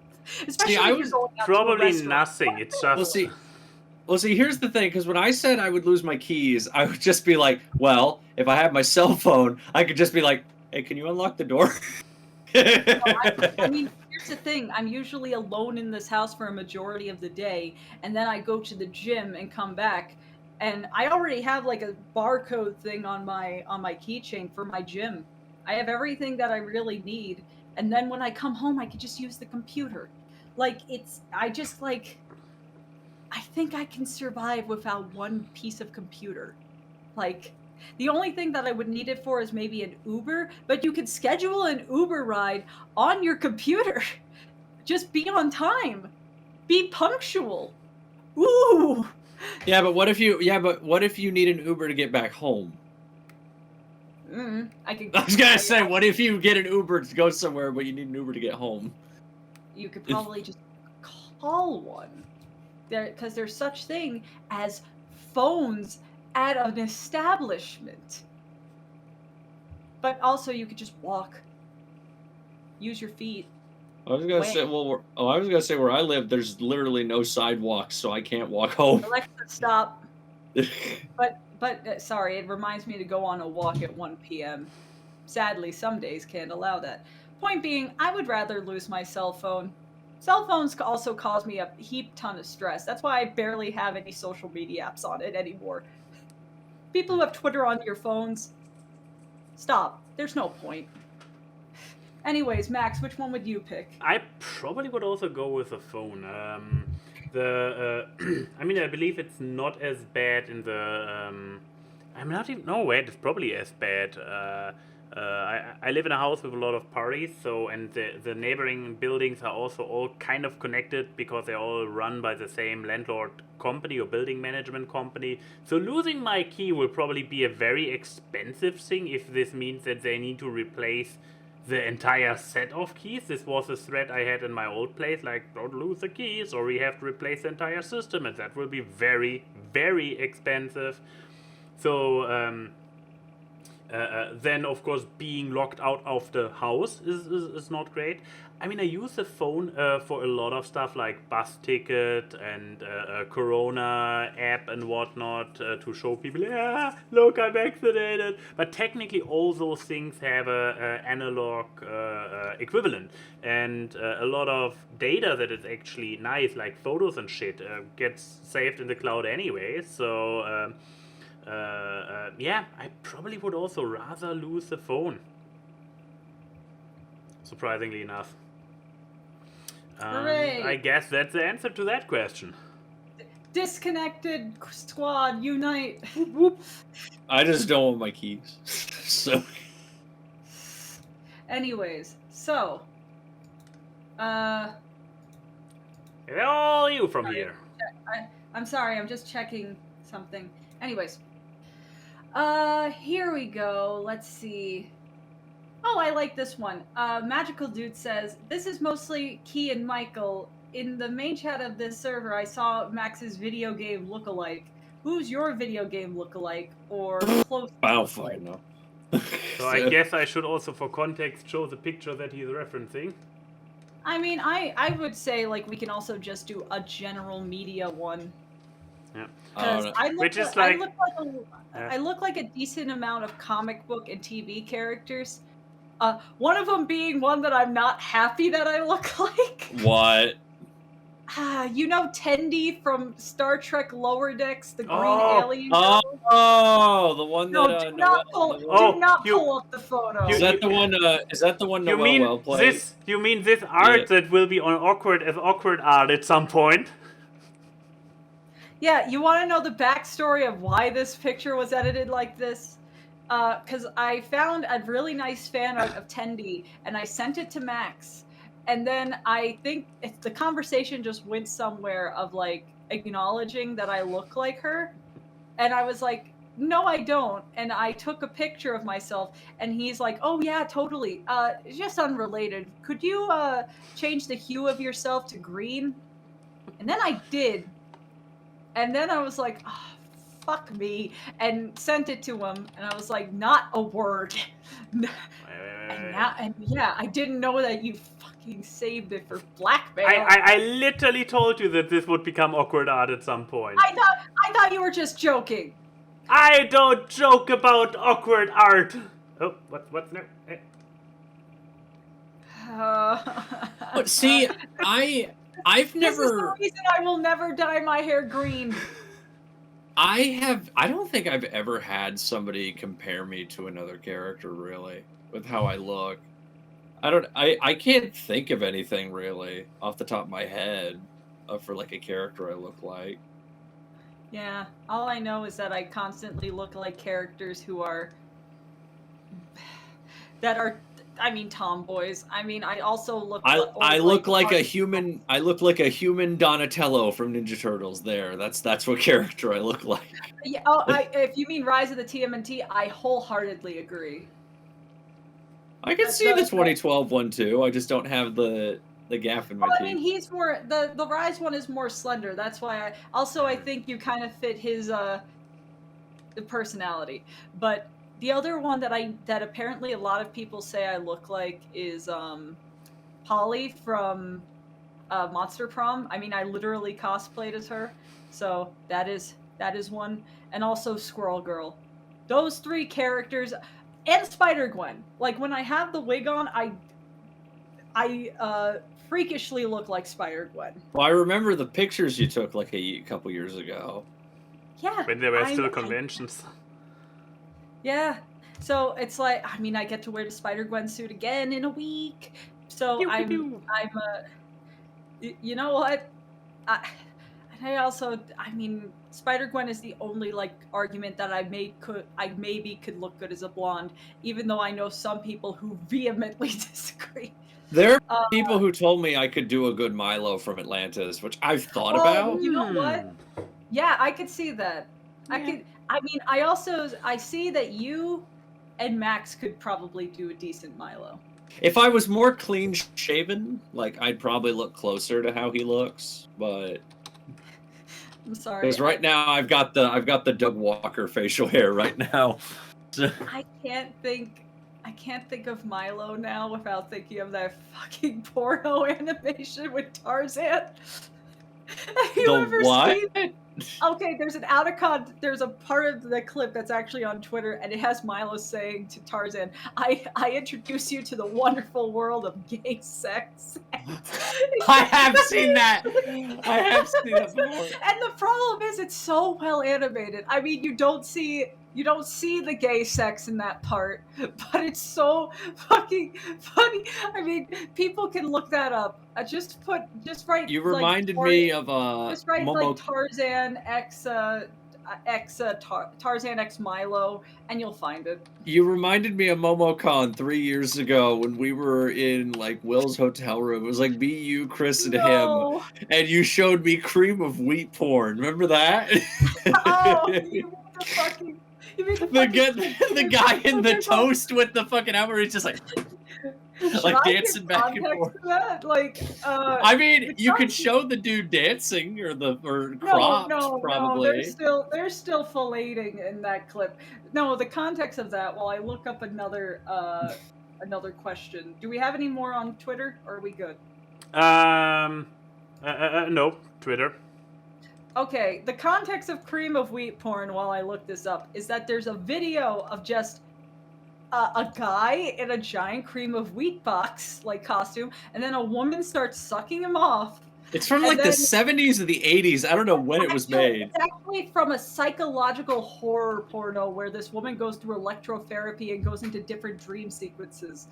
Especially I was probably nothing. It's just. Well, see, here's the thing, because when I said I would lose my keys, I would just be like, well, if I have my cell phone, I could just be like, hey, can you unlock the door? I mean, here's Here's the thing, I'm usually alone in this house for a majority of the day, and then I go to the gym and come back, and I already have like a barcode thing on my keychain for my gym. I have everything that I really need, and then when I come home, I can just use the computer. Like I think I can survive without one piece of computer. Like, the only thing that I would need it for is maybe an Uber, but you could schedule an Uber ride on your computer. Just be on time. Be punctual. Ooh. Yeah, but what if you need an Uber to get back home? I was gonna say, what if you get an Uber to go somewhere, but you need an Uber to get home? You could probably just call one. Because there's such thing as phones at an establishment. But also, you could just walk. Use your feet. I was gonna say where I live, there's literally no sidewalks, so I can't walk home. Alexa, stop. But sorry, it reminds me to go on a walk at 1 p.m. Sadly, some days can't allow that. Point being, I would rather lose my cell phone. Cell phones also cause me a heap ton of stress. That's why I barely have any social media apps on it anymore. People who have Twitter on your phones, stop. There's no point. Anyways, Max, which one would you pick? I probably would also go with a phone. I mean, I believe it's not as bad in the. I'm not even. No, wait, it's probably as bad. I live in a house with a lot of parties, and the neighboring buildings are also all kind of connected because they're all run by the same landlord company or building management company. So losing my key will probably be a very expensive thing if this means that they need to replace the entire set of keys. This was a threat I had in my old place, like, don't lose the keys or we have to replace the entire system, and that will be very, very expensive. So then, of course, being locked out of the house is not great. I mean, I use the phone for a lot of stuff like bus ticket and Corona app and whatnot to show people, yeah, look, I'm vaccinated. But technically, all those things have a analog equivalent. And a lot of data that is actually nice, like photos and shit, gets saved in the cloud anyway. So yeah, I probably would also rather lose the phone. Surprisingly enough. Hooray! I guess that's the answer to that question. Disconnected squad, unite! Whoop, whoop. I just don't want my keys. So. Anyways, so. Where are you from here? I'm sorry, I'm just checking something. Anyways. Here we go. Let's see. Oh, I like this one. Magical Dude says, this is mostly Key and Michael. In the main chat of this server, I saw Max's video game lookalike. Who's your video game lookalike? Or close? I don't fucking know. So I guess I should also, for context, show the picture that he's referencing. I mean, I would say, like, we can also just do a general media one. Yeah. I look like a decent amount of comic book and TV characters. One of them being one that I'm not happy that I look like. What? You know Tendi from Star Trek Lower Decks, the green alien? Oh, the one that. No, do not pull up the photo. Is that the one? Is that the one? Noel played? You mean this art that will be on awkward art at some point? Yeah, you want to know the backstory of why this picture was edited like this? Because I found a really nice fan art of Tendi, and I sent it to Max. And then I think the conversation just went somewhere of, like, acknowledging that I look like her. And I was like, no, I don't. And I took a picture of myself, and he's like, oh, yeah, totally. Just unrelated. Could you change the hue of yourself to green? And then I did. And then I was like, oh, fuck me, and sent it to him, and I was like, not a word. And yeah, I didn't know that you fucking saved it for blackmail. I literally told you that this would become awkward art at some point. I thought you were just joking. I don't joke about awkward art. Oh, what's new? Hey. But see, I've This is the never. reason I will never dye my hair green. I don't think I've ever had somebody compare me to another character really with how I look. I can't think of anything really off the top of my head for like a character I look like. Yeah, all I know is that I constantly look like characters who are I mean tomboys. I mean I also look I look like a human. I look like a human Donatello from Ninja Turtles. That's what character I look like. Yeah, if you mean Rise of the TMNT, I wholeheartedly agree. I can see the 2012 one too. I just don't have the gap in my teeth. I mean, he's more the Rise one is more slender. That's why I think you kind of fit his personality. But the other one that apparently a lot of people say I look like is Polly from Monster Prom. I mean, I literally cosplayed as her, so that is one, and also Squirrel Girl. Those three characters, and Spider Gwen. Like when I have the wig on, I freakishly look like Spider Gwen. Well, I remember the pictures you took like a couple years ago. Yeah. When there were still conventions. Yeah. So it's like, I mean, I get to wear the Spider Gwen suit again in a week. So you know what? I mean, Spider Gwen is the only like argument that I maybe could look good as a blonde, even though I know some people who vehemently disagree. There are people who told me I could do a good Milo from Atlantis, which I've thought about. You know what? Yeah, I could see that. Yeah. I see that you and Max could probably do a decent Milo. If I was more clean shaven, like I'd probably look closer to how he looks, but I'm sorry. Because right now I've got the Doug Walker facial hair right now. I can't think of Milo now without thinking of that fucking porno animation with Tarzan. Have you ever seen? Okay, there's a part of the clip that's actually on Twitter, and it has Milo saying to Tarzan, I introduce you to the wonderful world of gay sex. I have seen that. I have seen that before. And the problem is it's so well animated. I mean, you don't see the gay sex in that part, but it's so fucking funny. I mean, people can look that up. Just write. You reminded me of just write like Tarzan X Tarzan X Milo, and you'll find it. You reminded me of MomoCon 3 years ago when we were in like Will's hotel room. It was like me, you, Chris, and him, and you showed me cream of wheat porn. Remember that? Oh, you the fucking. The guy in the toast with the fucking hammer, he's just like dancing back and forth. I mean, you could show the dude dancing or cropped, probably. No, they're still filleting in that clip. No, the context of that. While I look up another question. Do we have any more on Twitter, or are we good? No, Twitter. Okay, the context of cream of wheat porn, while I look this up, is that there's a video of just a guy in a giant cream of wheat box like costume, and then a woman starts sucking him off. It's from like the 70s or the 80s. I don't know when it was made. It's actually from a psychological horror porno where this woman goes through electrotherapy and goes into different dream sequences.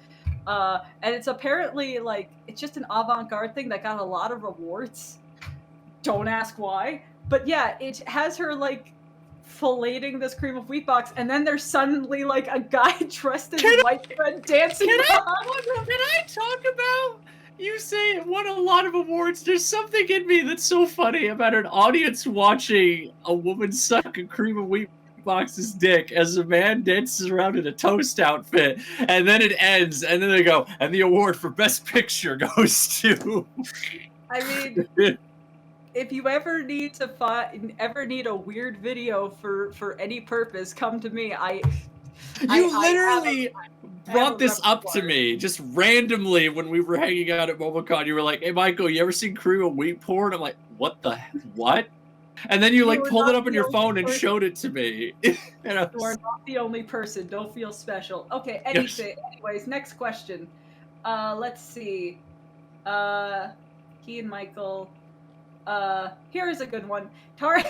And it's apparently like, it's just an avant-garde thing that got a lot of awards. Don't ask why. But yeah, it has her like filleting this cream of wheat box, and then there's suddenly like a guy dressed in white bread dancing. Can I talk about? You say it won a lot of awards. There's something in me that's so funny about an audience watching a woman suck a cream of wheat box's dick as a man dances around in a toast outfit, and then it ends, and then they go, and the award for best picture goes to. I mean. If you ever need a weird video for any purpose, come to me. You literally brought this up to me just randomly when we were hanging out at MomoCon. You were like, "Hey, Michael, you ever seen cream of wheat porn?" I'm like, "What?" And then you like pulled it up on your phone and showed it to me. You are not the only person. Don't feel special. Okay. Anyways, next question. Let's see. He and Michael. Here is a good one. Tyler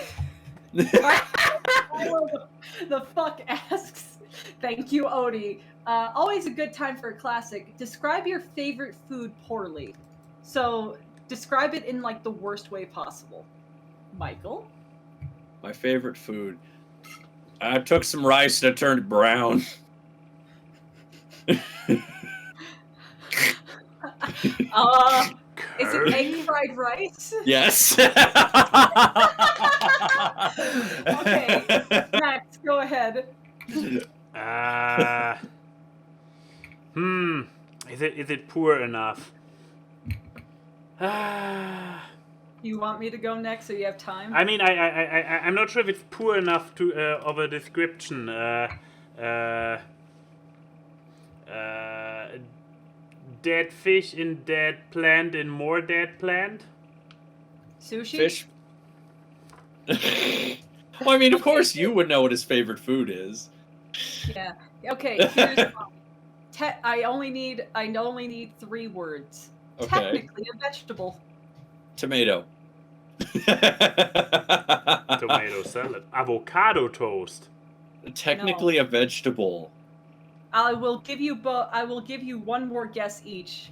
the fuck asks. Thank you, Odie. Always a good time for a classic. Describe your favorite food poorly. So describe it in like the worst way possible. Michael? My favorite food. I took some rice and it turned brown. Is it egg fried rice? Yes. Okay, Max, go ahead. Is it poor enough? You want me to go next so you have time? I mean, I'm not sure if it's poor enough to of a description. Dead fish in dead plant in more dead plant. Sushi? Fish. Well, I mean, of course you would know what his favorite food is. Yeah. Okay. Here's I only need 3 words. Okay. Technically a vegetable. Tomato. Tomato salad. Avocado toast. Technically a vegetable. I will give you one more guess each.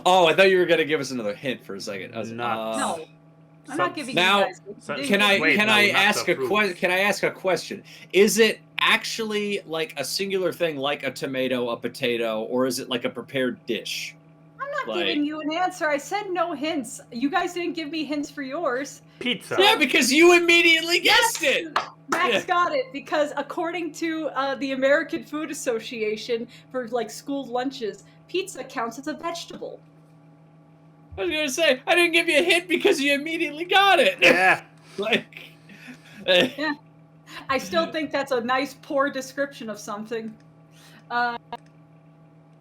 Oh, I thought you were gonna give us another hint for a second. I was, No. I'm Some- not giving Now, you guys. Can I Wait, can no, I not ask the a fruits. Can I ask a question? Is it actually like a singular thing, like a tomato, a potato, or is it like a prepared dish? I'm not giving you an answer. I said no hints. You guys didn't give me hints for yours. Pizza. Yeah, because you immediately guessed it. Max Yeah. got it because according to the American Food Association for like school lunches, pizza counts as a vegetable. I was gonna say I didn't give you a hint because you immediately got it. Yeah. Like. Yeah. I still think that's a nice poor description of something.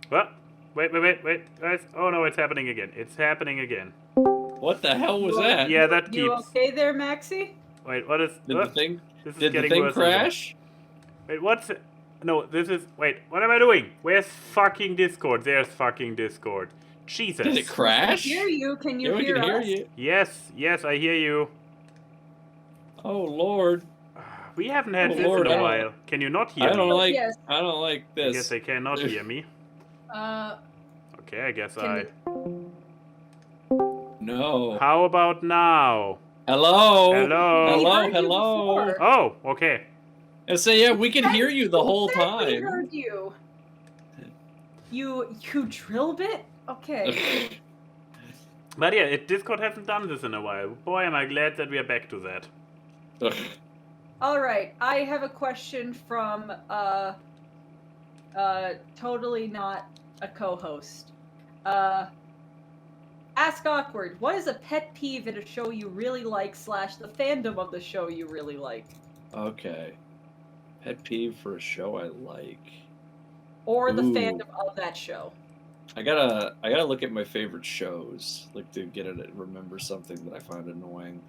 What? Wait, guys. Oh no, it's happening again. It's happening again. What the hell was that? Yeah, that keeps. You okay there, Maxie? Wait, what is? Did what? the thing? This is Did the getting thing worse and worse. crash? Wait, what's it? No, this is. Wait, what am I doing? Where's fucking Discord? There's fucking Discord. Jesus. Did it crash? I hear you. Can you Yeah, we hear can hear us? you. Yes, I hear you. Oh Lord. We haven't had Oh, this Lord, in I a don't- while. Can you not hear I don't me? like. Yes. I don't like I guess this. they cannot hear me. Uh, Okay, I guess Can No. How about now? Hello. Hello. We Hello. heard you Hello. before. Oh, okay. And say yeah, we can hear you the whole Who said we time. heard you. You drill bit? Okay. But yeah, Discord hasn't done this in a while. Boy, am I glad that we are back to that. All right. I have a question from totally not a co-host. Ask Awkward. What is a pet peeve in a show you really like / the fandom of the show you really like? Okay. Pet peeve for a show I like. Or the Ooh. fandom of that show. I gotta look at my favorite shows, like to get it remember something that I find annoying.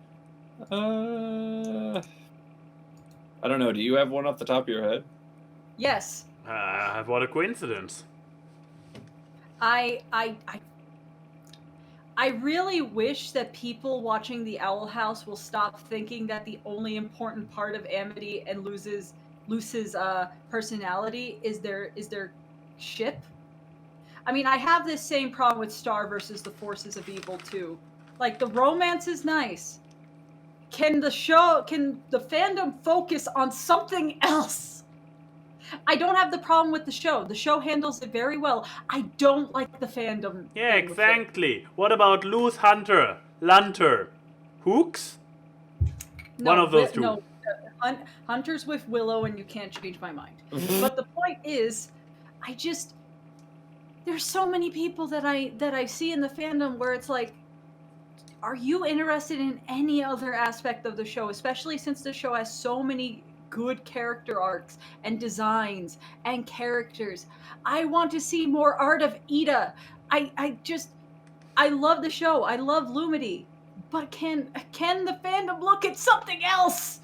I don't know. Do you have one off the top of your head? Yes. What a coincidence. I really wish that people watching the Owl House will stop thinking that the only important part of Amity and Luce's personality is their ship. I mean, I have this same problem with Star versus the Forces of Evil too. Like, the romance is nice. Can the fandom focus on something else? I don't have the problem with the show. The show handles it very well. I don't like the fandom. Yeah, thing with it. exactly. What about Loose Hunter? Lunter? Hooks? No, One of those two. No, Hunter's with Willow, and you can't change my mind. But the point is, there's so many people that I see in the fandom where it's like, are you interested in any other aspect of the show? Especially since the show has so many good character arcs and designs and characters. I want to see more art of Ida. I love the show. I love Lumity. But can the fandom look at something else?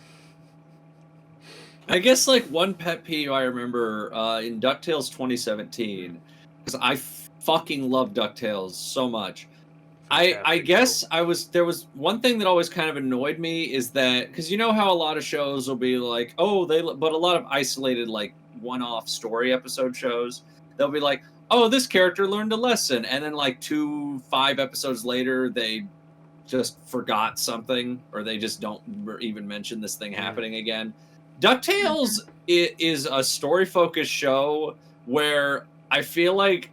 I guess like one pet peeve I remember in DuckTales 2017, because I fucking love DuckTales so much. I guess there was one thing that always kind of annoyed me is that, because you know how a lot of shows will be like, but a lot of isolated like one-off story episode shows, they'll be like, oh, this character learned a lesson, and then like 5 episodes later they just forgot something, or they just don't even mention this thing happening again. DuckTales is a story-focused show where I feel like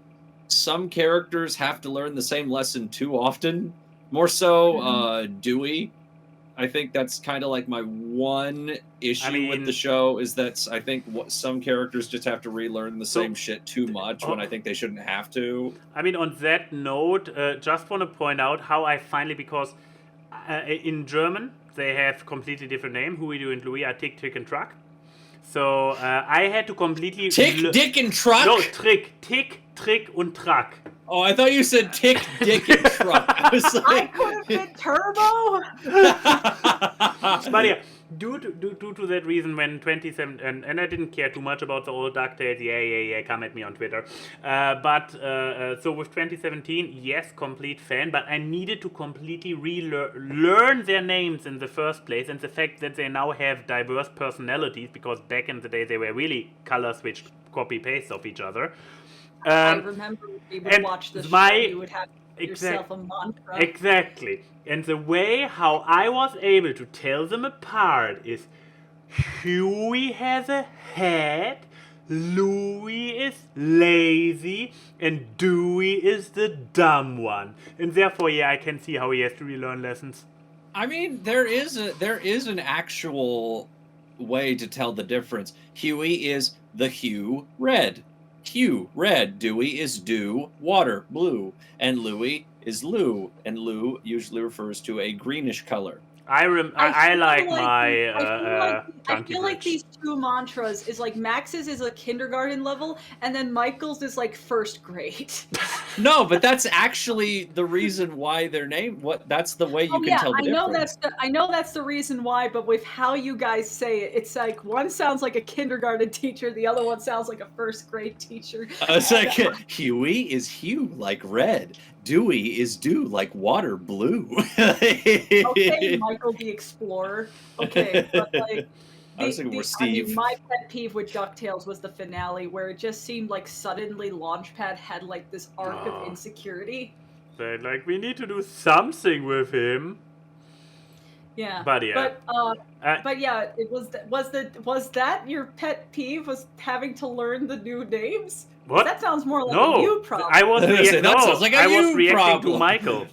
some characters have to learn the same lesson too often. More so, Dewey. I think that's kind of like my one issue with the show, is that I think some characters just have to relearn the same shit too much when I think they shouldn't have to. I mean, on that note, just want to point out how I finally, because in German they have completely different name. Huey and Louie are Tick, Tick, and Truck. So I had to completely... Tick, Dick, and Truck? No, Trick. Tick, Trick, und Truck. Oh, I thought you said Tick, Dick, and Truck. I was like... I could have been Turbo! But yeah, due to that reason, when 27... And I didn't care too much about the old DuckTales. Yeah, come at me on Twitter. So with 2017, yes, complete fan, but I needed to completely learn their names in the first place, and the fact that they now have diverse personalities, because back in the day they were really color-switched copy-paste of each other. I remember we would watch the show, you would have yourself a mantra. Exactly. And the way how I was able to tell them apart is Huey has a head, Louie is lazy, and Dewey is the dumb one. And therefore, yeah, I can see how he has to relearn lessons. I mean, there is an actual way to tell the difference. Huey is the hue red. Hue, red. Dewey is dew, water, blue. And Louie is Lou. And Lou usually refers to a greenish color. I feel like these two mantras is like Max's is a kindergarten level, and then Michael's is like first grade. No, but that's actually the reason why they're named. That's the way you can tell the difference. I know that's the reason why, but with how you guys say it, it's like one sounds like a kindergarten teacher, the other one sounds like a first grade teacher. It's like Huey is hue like red. Dewey is dew like water blue. Okay, Michael the Explorer. Okay, but like I was thinking more Steve. I mean, my pet peeve with DuckTales was the finale, where it just seemed like suddenly Launchpad had like this arc of insecurity. They're like, we need to do something with him. Yeah. But yeah. But yeah, it was that your pet peeve, was having to learn the new names? What? That sounds more like a you problem. I was reacting problem. to Michael.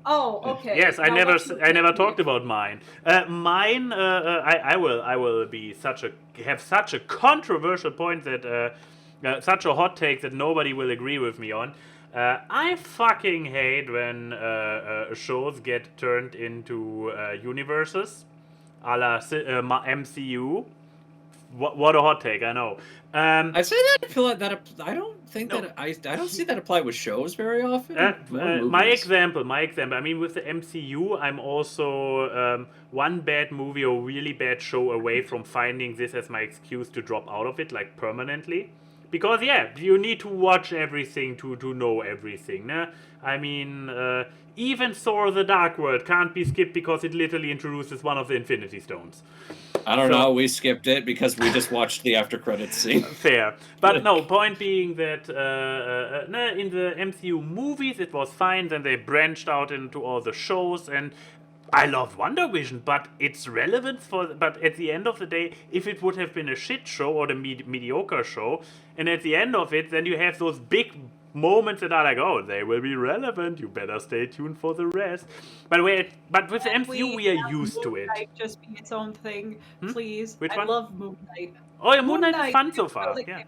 Oh, okay. Yes, I never talked about mine. Mine, I will have such a controversial point that such a hot take that nobody will agree with me on. I fucking hate when shows get turned into universes, a la MCU. What a hot take! I know. I say that I feel like that. I don't think that I don't see that apply with shows very often. My example. I mean, with the MCU, I'm also one bad movie or really bad show away from finding this as my excuse to drop out of it, like permanently. Because yeah, you need to watch everything to know everything. Nah? I mean, even Thor: The Dark World can't be skipped because it literally introduces one of the Infinity Stones. I don't know. We skipped it because we just watched the after credits scene. Fair, but no. Point being that in the MCU movies it was fine. Then they branched out into all the shows, and I love WandaVision, but it's relevant But at the end of the day, if it would have been a shit show or a mediocre show, and at the end of it, then you have those big moments that are like, oh, they will be relevant. You better stay tuned for the rest. But with the MCU, we are used to it. Just be its own thing, please. Which I one? love Moon Knight. Oh, yeah, Moon Knight is fun so far. Yeah.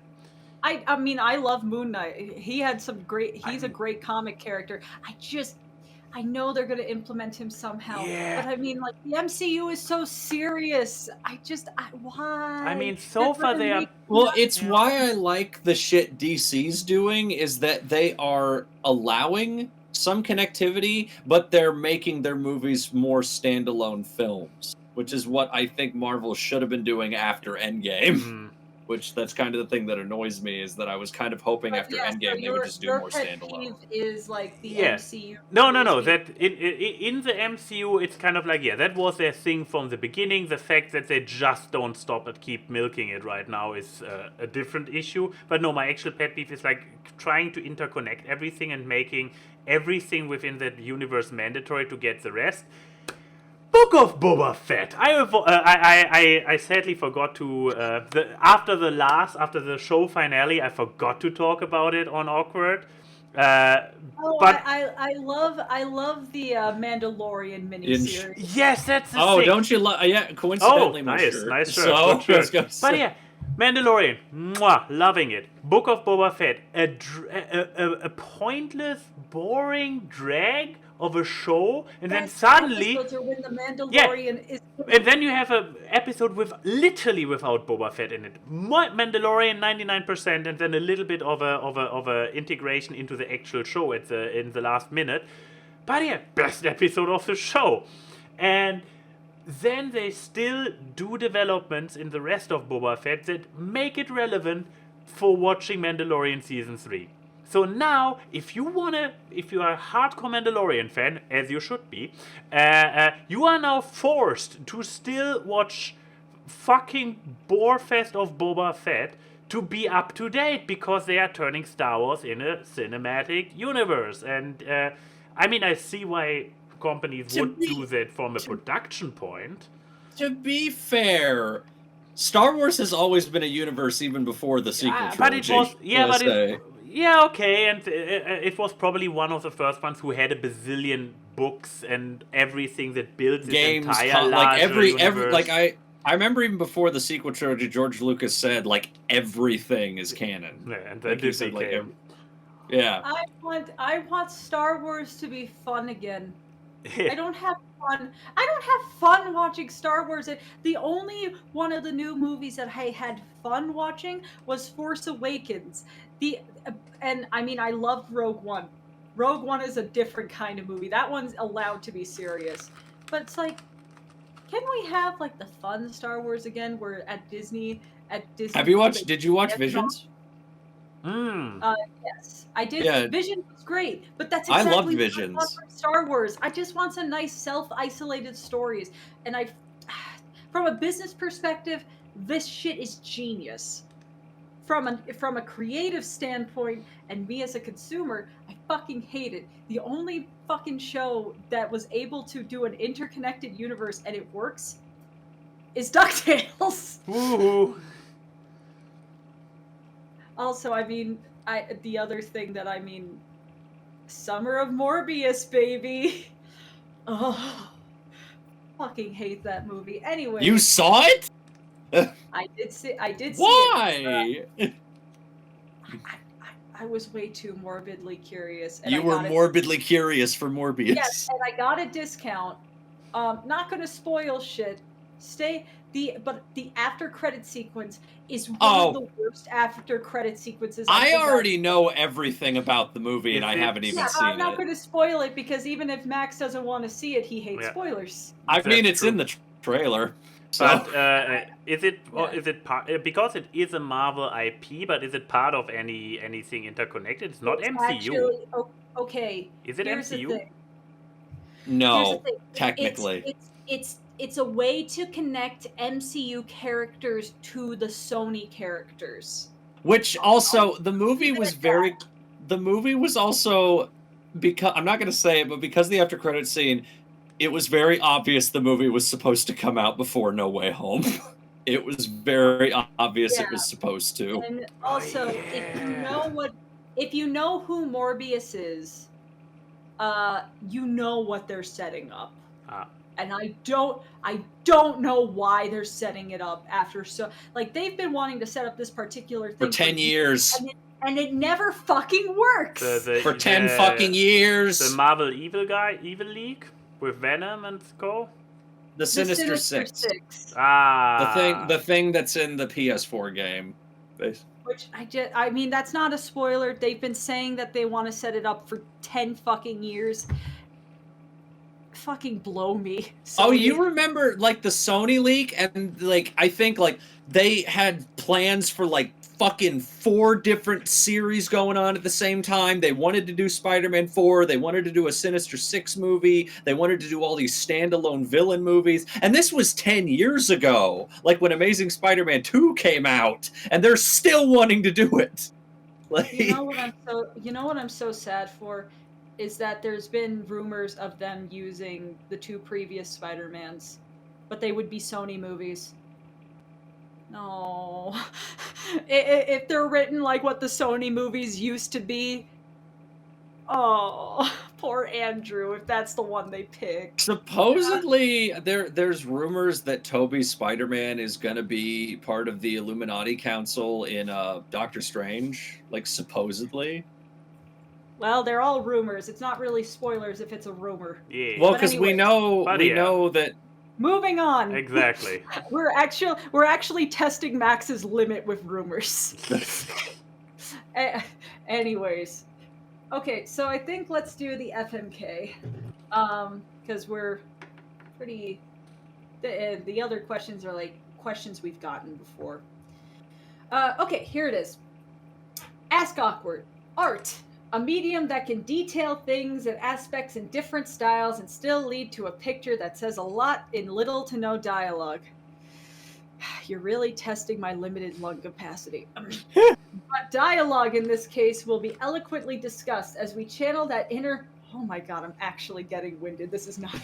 I mean, I love Moon Knight. He had some great. He's a great comic character. I know they're going to implement him somehow. Yeah. But I mean, like, the MCU is so serious. Why? I mean, so far they are... Well, it's why I like the shit DC's doing, is that they are allowing some connectivity, but they're making their movies more standalone films. which is what I think Marvel should have been doing after Endgame. Mhm. Which that's kind of the thing that annoys me is that I was kind of hoping But after yeah, so Endgame they would just do your more pet standalone. peeve is like the Yeah. MCU. No. movies being- That in the MCU, it's kind of like, yeah, that was their thing from the beginning. The fact that they just don't stop and keep milking it right now is a different issue. But no, my actual pet peeve is like trying to interconnect everything and making everything within that universe mandatory to get the rest. Book of Boba Fett. I sadly forgot to after the show finale, I forgot to talk about it on Awkward. Oh, But I love the Mandalorian miniseries. yes, that's the Oh, thing. don't you love? Yeah, coincidentally, my shirt. Nice shirt. So, good shirt. I was gonna say- But yeah, Mandalorian, mwah, loving it. Book of Boba Fett, a pointless, boring drag of a show, and then Best suddenly, episodes are when the Mandalorian is. and then you have an episode with literally without Boba Fett in it. Mandalorian 99%, and then a little bit of a integration into the actual show in the last minute. But yeah, best episode of the show, and then they still do developments in the rest of Boba Fett that make it relevant for watching Mandalorian season 3. So now, if you are a hardcore Mandalorian fan, as you should be, you are now forced to still watch fucking Borefest of Boba Fett to be up to date because they are turning Star Wars in a cinematic universe. And I mean, I see why companies would do that from a production point. To be fair, Star Wars has always been a universe even before the sequel trilogy. But it was okay, and it was probably one of the first ones who had a bazillion books and everything that builds games, its entire like every universe. like I remember even before the sequel trilogy, George Lucas said like everything is canon. Yeah, and Like, then he said, like, became. Yeah. I want Star Wars to be fun again. I don't have fun. I don't have fun watching Star Wars. The only one of the new movies that I had fun watching was Force Awakens. And I mean, I loved Rogue One. Rogue One is a different kind of movie. That one's allowed to be serious. But it's like, can we have like the fun Star Wars again? Where at Disney. Have you watched? Did you watch Visions? Yes, I did. Yeah. Vision was great, but that's I exactly loved what Visions. I want from Star Wars. I just want some nice self-isolated stories, and from a business perspective, this shit is genius. From a creative standpoint, and me as a consumer, I fucking hate it. The only fucking show that was able to do an interconnected universe and it works is DuckTales. Ooh. Also, I mean, the other thing that I mean, Summer of Morbius, baby. Oh, fucking hate that movie. Anyway, You saw it? I did see. Why? it. I was way too morbidly curious. And You were morbidly curious for Morbius. Yes, and I got a discount. Not gonna spoil shit. But the after credit sequence is one of the worst after credit sequences. I already know everything about the movie, and I haven't even seen it. I'm not going to spoil it because even if Max doesn't want to see it, he hates spoilers. I mean, it's in the trailer. So. But is it part, because it is a Marvel IP? But is it part of anything interconnected? It's not MCU. Actually, okay. Is it Here's MCU? The thing. No, technically. It's a way to connect MCU characters to the Sony characters. Which also, the movie was also, because, I'm not going to say it, but because of the after credit scene, it was very obvious the movie was supposed to come out before No Way Home. It was very obvious it was supposed to. And also, if you know who Morbius is, you know what they're setting up. And I don't know why they're setting it up after they've been wanting to set up this particular thing for 10 years. And it never fucking works. For 10 fucking years. The Marvel Evil League with Venom and co. The Sinister Six. The thing that's in the PS4 game. Which I mean, that's not a spoiler. They've been saying that they want to set it up for 10 fucking years. fucking blow me. Oh, Sony. you remember like the Sony leak, and like I think like they had plans for like fucking 4 different series going on at the same time. They wanted to do Spider-Man 4, they wanted to do a Sinister 6 movie, they wanted to do all these standalone villain movies, and this was 10 years ago, like when Amazing Spider-Man 2 came out, and they're still wanting to do it. Like, You know what I'm so sad for is that there's been rumors of them using the 2 previous Spider-Mans, but they would be Sony movies. No. If they're written like what the Sony movies used to be. Oh, poor Andrew, if that's the one they picked. supposedly there's rumors that Tobey's Spider-Man is gonna be part of the Illuminati Council in Doctor Strange, like supposedly. Well, they're all rumors. It's not really spoilers if it's a rumor. Yeah. Well, But because we anyways. know that. Moving on. Exactly. We're actually testing Max's limit with rumors. Anyways. Okay, so I think let's do the FMK. Because we're pretty... The other questions are like questions we've gotten before. Okay, here it is. Ask Awkward. Art. A medium that can detail things and aspects in different styles and still lead to a picture that says a lot in little to no dialogue. You're really testing my limited lung capacity. But dialogue in this case will be eloquently discussed as we channel that inner... Oh my god, I'm actually getting winded. This is not...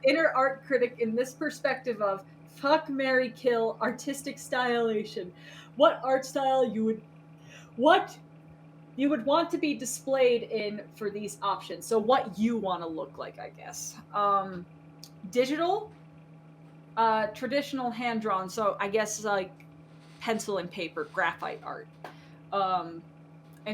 inner art critic in this perspective of fuck, marry, kill, artistic stylization. What art style you would want to be displayed in for these options. So what you want to look like, I guess. Digital, traditional hand-drawn, so I guess like pencil and paper, graphite art. And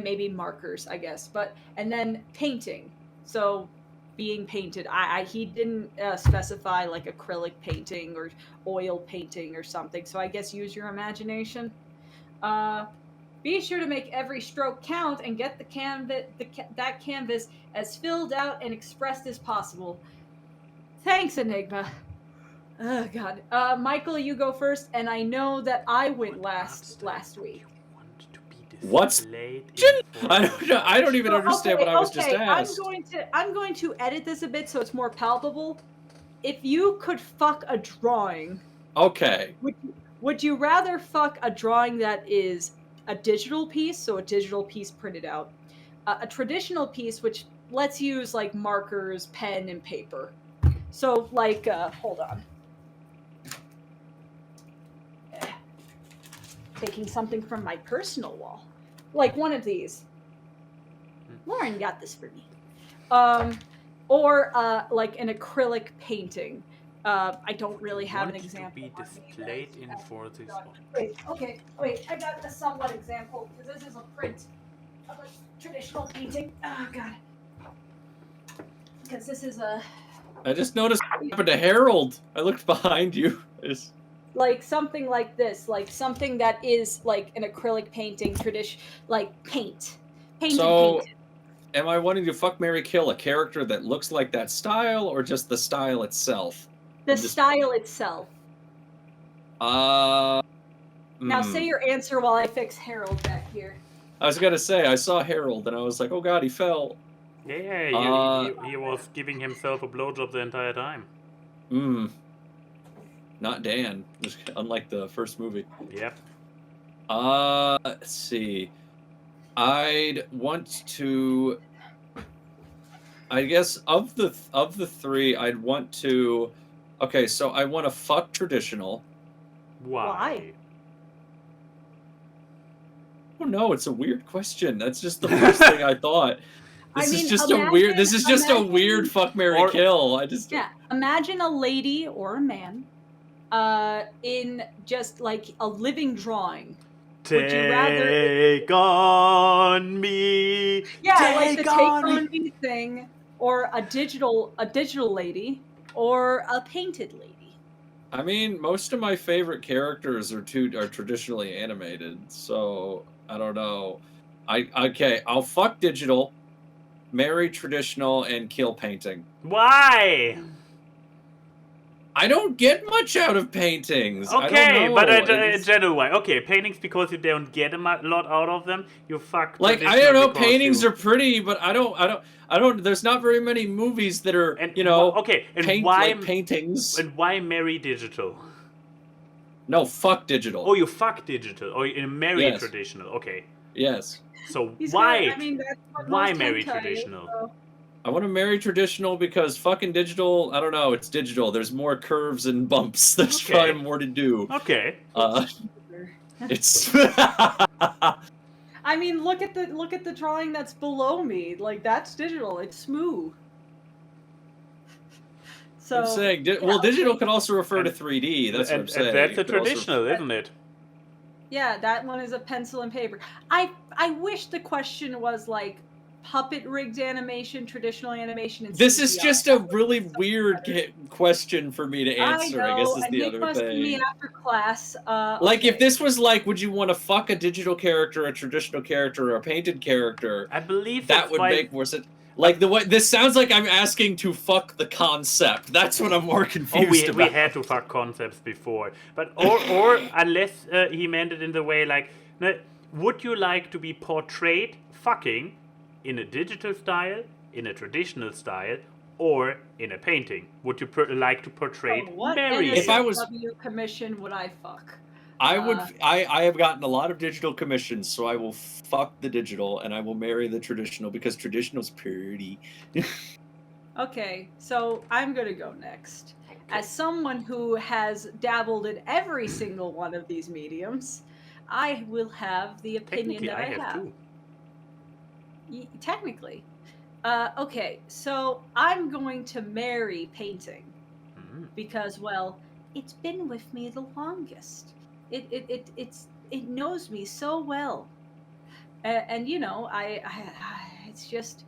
maybe markers, I guess. And then painting. So being painted. He didn't specify like acrylic painting or oil painting or something, so I guess use your imagination. Be sure to make every stroke count and get that canvas as filled out and expressed as possible. Thanks, Enigma. Oh, God. Michael, you go first, and I know that I went last week. What's... I don't even understand what I was just asked. I'm going to edit this a bit so it's more palpable. If you could fuck a drawing... Okay. Would you rather fuck a drawing that is a digital piece, so a digital piece printed out, a traditional piece which lets you use like markers, pen, and paper? So like, hold on. Taking something from my personal wall. Like one of these. Lauren got this for me. Or like an acrylic painting. I don't really have an example. To be displayed in for this one. Wait, I got a somewhat example, because this is a print of a traditional painting. Oh, God. Because this is a... I just noticed what happened to Harold. I looked behind you. Like something like this, like something that is like an acrylic painting, like paint. So, am I wanting to fuck, marry, kill a character that looks like that style, or just the style itself? The style itself. Now say your answer while I fix Harold back here. I was gonna say, I saw Harold and I was like, oh god, he fell. Yeah, he was giving himself a blowjob the entire time. Not Dan, unlike the first movie. Yep. Let's see. I'd want to... I guess of the 3, I'd want to... Okay, so I want to fuck traditional. Why? Oh no, it's a weird question. That's just the first thing I thought. This is just a weird fuck, marry, kill. Imagine a lady or a man in just like a living drawing. Take on me. Yeah, like the take on me thing, or a digital lady, or a painted lady. I mean, most of my favorite characters are traditionally animated, so I don't know. I'll fuck digital. marry traditional, and kill painting. Why? I don't get much out of paintings. Okay, I don't but know. in general, why? Okay, paintings because you don't get a lot out of them. You fuck. Like I don't know, paintings are pretty, but I don't. There's not very many movies that are okay. And why like paintings? And why marry digital? No, fuck digital. Oh, you fuck digital. Or you marry traditional. Okay. Yes. So He's why? Got, I mean, that's what why most marry hentai traditional? Is, so. I want to marry traditional because fucking digital. I don't know. It's digital. There's more curves and bumps. There's probably more to do. Okay. It's. I mean, look at the drawing that's below me. Like that's digital. It's smooth. So I'm saying, digital can also refer to 3D. That's what I'm saying. And that's a traditional, isn't it? Yeah, that one is a pencil and paper. I wish the question was like puppet rigged animation, traditional animation, and this CGI. is just a really weird question for me to answer. I guess is the other thing. Me after class. Like if this was like, would you want to fuck a digital character, a traditional character, or a painted character? I believe that would make more sense. Like the way this sounds like I'm asking to fuck the concept. That's what I'm more confused about. We had to fuck concepts before, but or unless he meant it in the way like, would you like to be portrayed fucking in a digital style, in a traditional style, or in a painting? Would you like to portray marrying? If I was commission, would I fuck? I would. I have gotten a lot of digital commissions, so I will fuck the digital and I will marry the traditional because traditional's pretty. Okay, so I'm gonna go next. Okay. As someone who has dabbled in every single one of these mediums, I will have the opinion that I have. Too. Technically. Okay, so I'm going to marry painting because, well, it's been with me the longest. It knows me so well, and you know, it's just,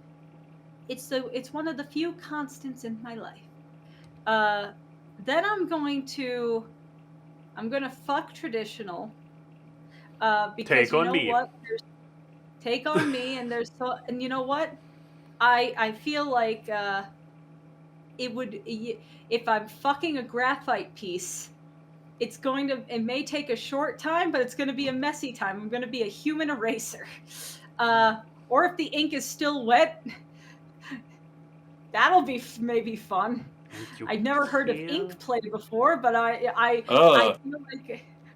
it's one of the few constants in my life. Then I'm gonna fuck traditional. Because take on me. What? Take on me, and and you know what? I feel like it would, if I'm fucking a graphite piece. It may take a short time, but it's going to be a messy time. I'm going to be a human eraser. Or if the ink is still wet, that'll be maybe fun. I've never heard of ink play before, but I feel like,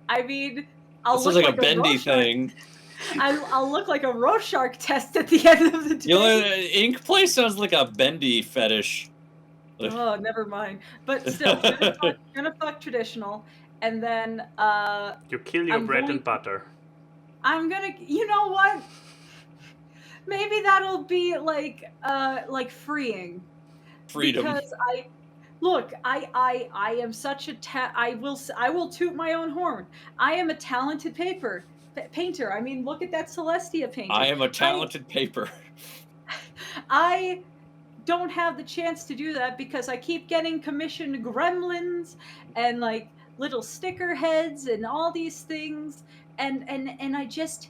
I mean, I'll look like a bendy thing. I'll look like a Rorschach test at the end of the day. Ink play sounds like a bendy fetish. Oh, never mind. But still, gonna fuck traditional. And then you kill your bread and butter. I'm gonna, you know what? Maybe that'll be like freeing. Freedom. Because I am such a I will toot my own horn. I am a talented painter. I mean, look at that Celestia painting. I am a talented paper. I don't have the chance to do that because I keep getting commissioned gremlins and like little sticker heads and all these things, and I just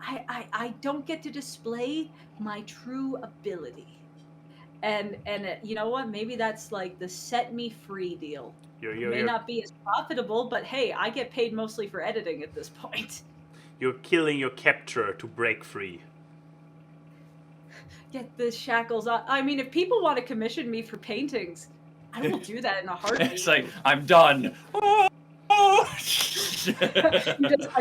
I don't get to display my true ability, and you know what? Maybe that's like the set me free deal. It may not be as profitable, but hey, I get paid mostly for editing at this point. You're killing your capture to break free. Get the shackles off. I mean, if people want to commission me for paintings, I will do that in a heartbeat. It's like, I'm done. I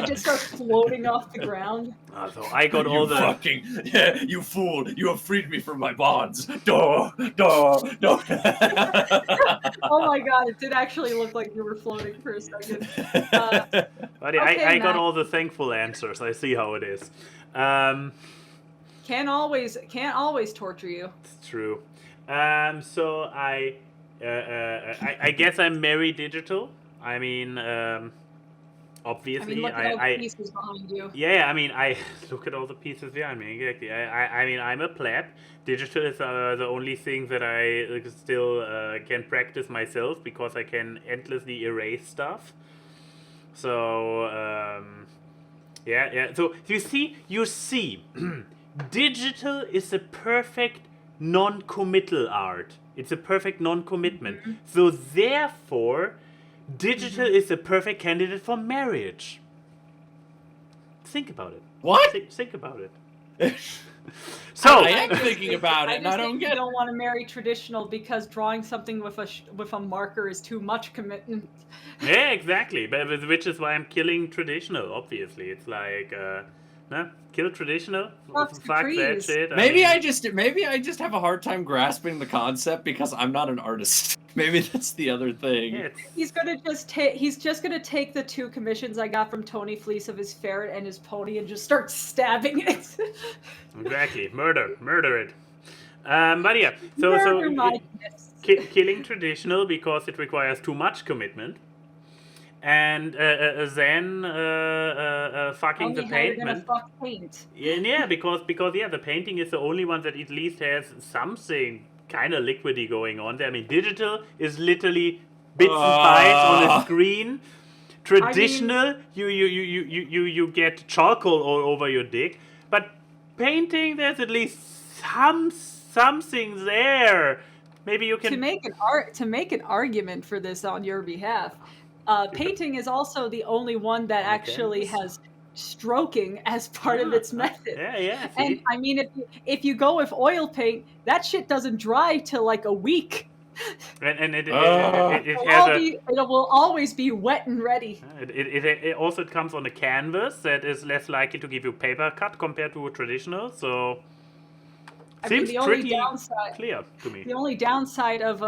just start floating off the ground. So I got all the fucking you fool! You have freed me from my bonds. Duh. Oh my god! It did actually look like you were floating for a second. Buddy, okay, I got all the thankful answers. I see how it is. Can't always torture you. It's true. So I guess I'm very digital. I mean, obviously, look at all the pieces behind you. Yeah, I mean, I look at all the pieces behind me. Exactly. I mean, I'm a pleb. Digital is the only thing that I still can practice myself because I can endlessly erase stuff. So yeah. So you see, digital is a perfect non-committal art. It's a perfect non-commitment. So therefore, digital is a perfect candidate for marriage. Think about it. What? Think about it. So I am thinking about it, and I don't get. You don't want to marry traditional because drawing something with a marker is too much commitment. yeah, exactly. But which is why I'm killing traditional. Obviously, it's like, kill traditional. Fuck Fuck that trees. shit. Maybe mean, I just have a hard time grasping the concept because I'm not an artist. Maybe that's the other thing. Yeah, He's just gonna take the 2 commissions I got from Tony Fleece of his ferret and his pony and just start stabbing it. exactly. Murder it. But yeah, Murder my killing traditional because it requires too much commitment, and then fucking the paintment. Fuck paint. Yeah, because the painting is the only one that at least has something kind of liquidy going on there. I mean, digital is literally bits and bytes on a screen. Traditional, you get charcoal all over your dick, but painting, there's at least something there. Maybe you can to make an argument for this on your behalf. Painting is also the only one that actually has stroking as part of its method. Yeah. See? And I mean, if you go with oil paint, that shit doesn't dry till like a week. And it will always be wet and ready. It also comes on a canvas that is less likely to give you paper cut compared to a traditional. So seems pretty clear to me. The only downside of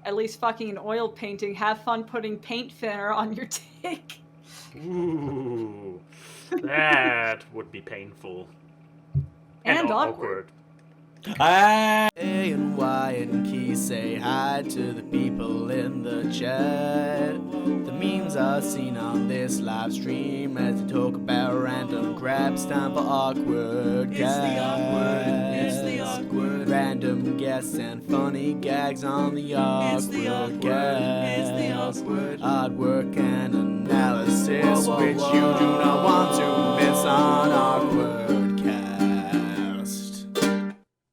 at least fucking an oil painting, have fun putting paint thinner on your dick. Ooh, that would be painful and awkward. A and Y and Key say hi to the people in the chat. The memes are seen on this live stream as they talk about random grabs. Time for awkward guests. It's the awkward. Random guests and funny gags on the awkward guests. It's the awkward. Artwork and analysis which you do not want to miss on awkward.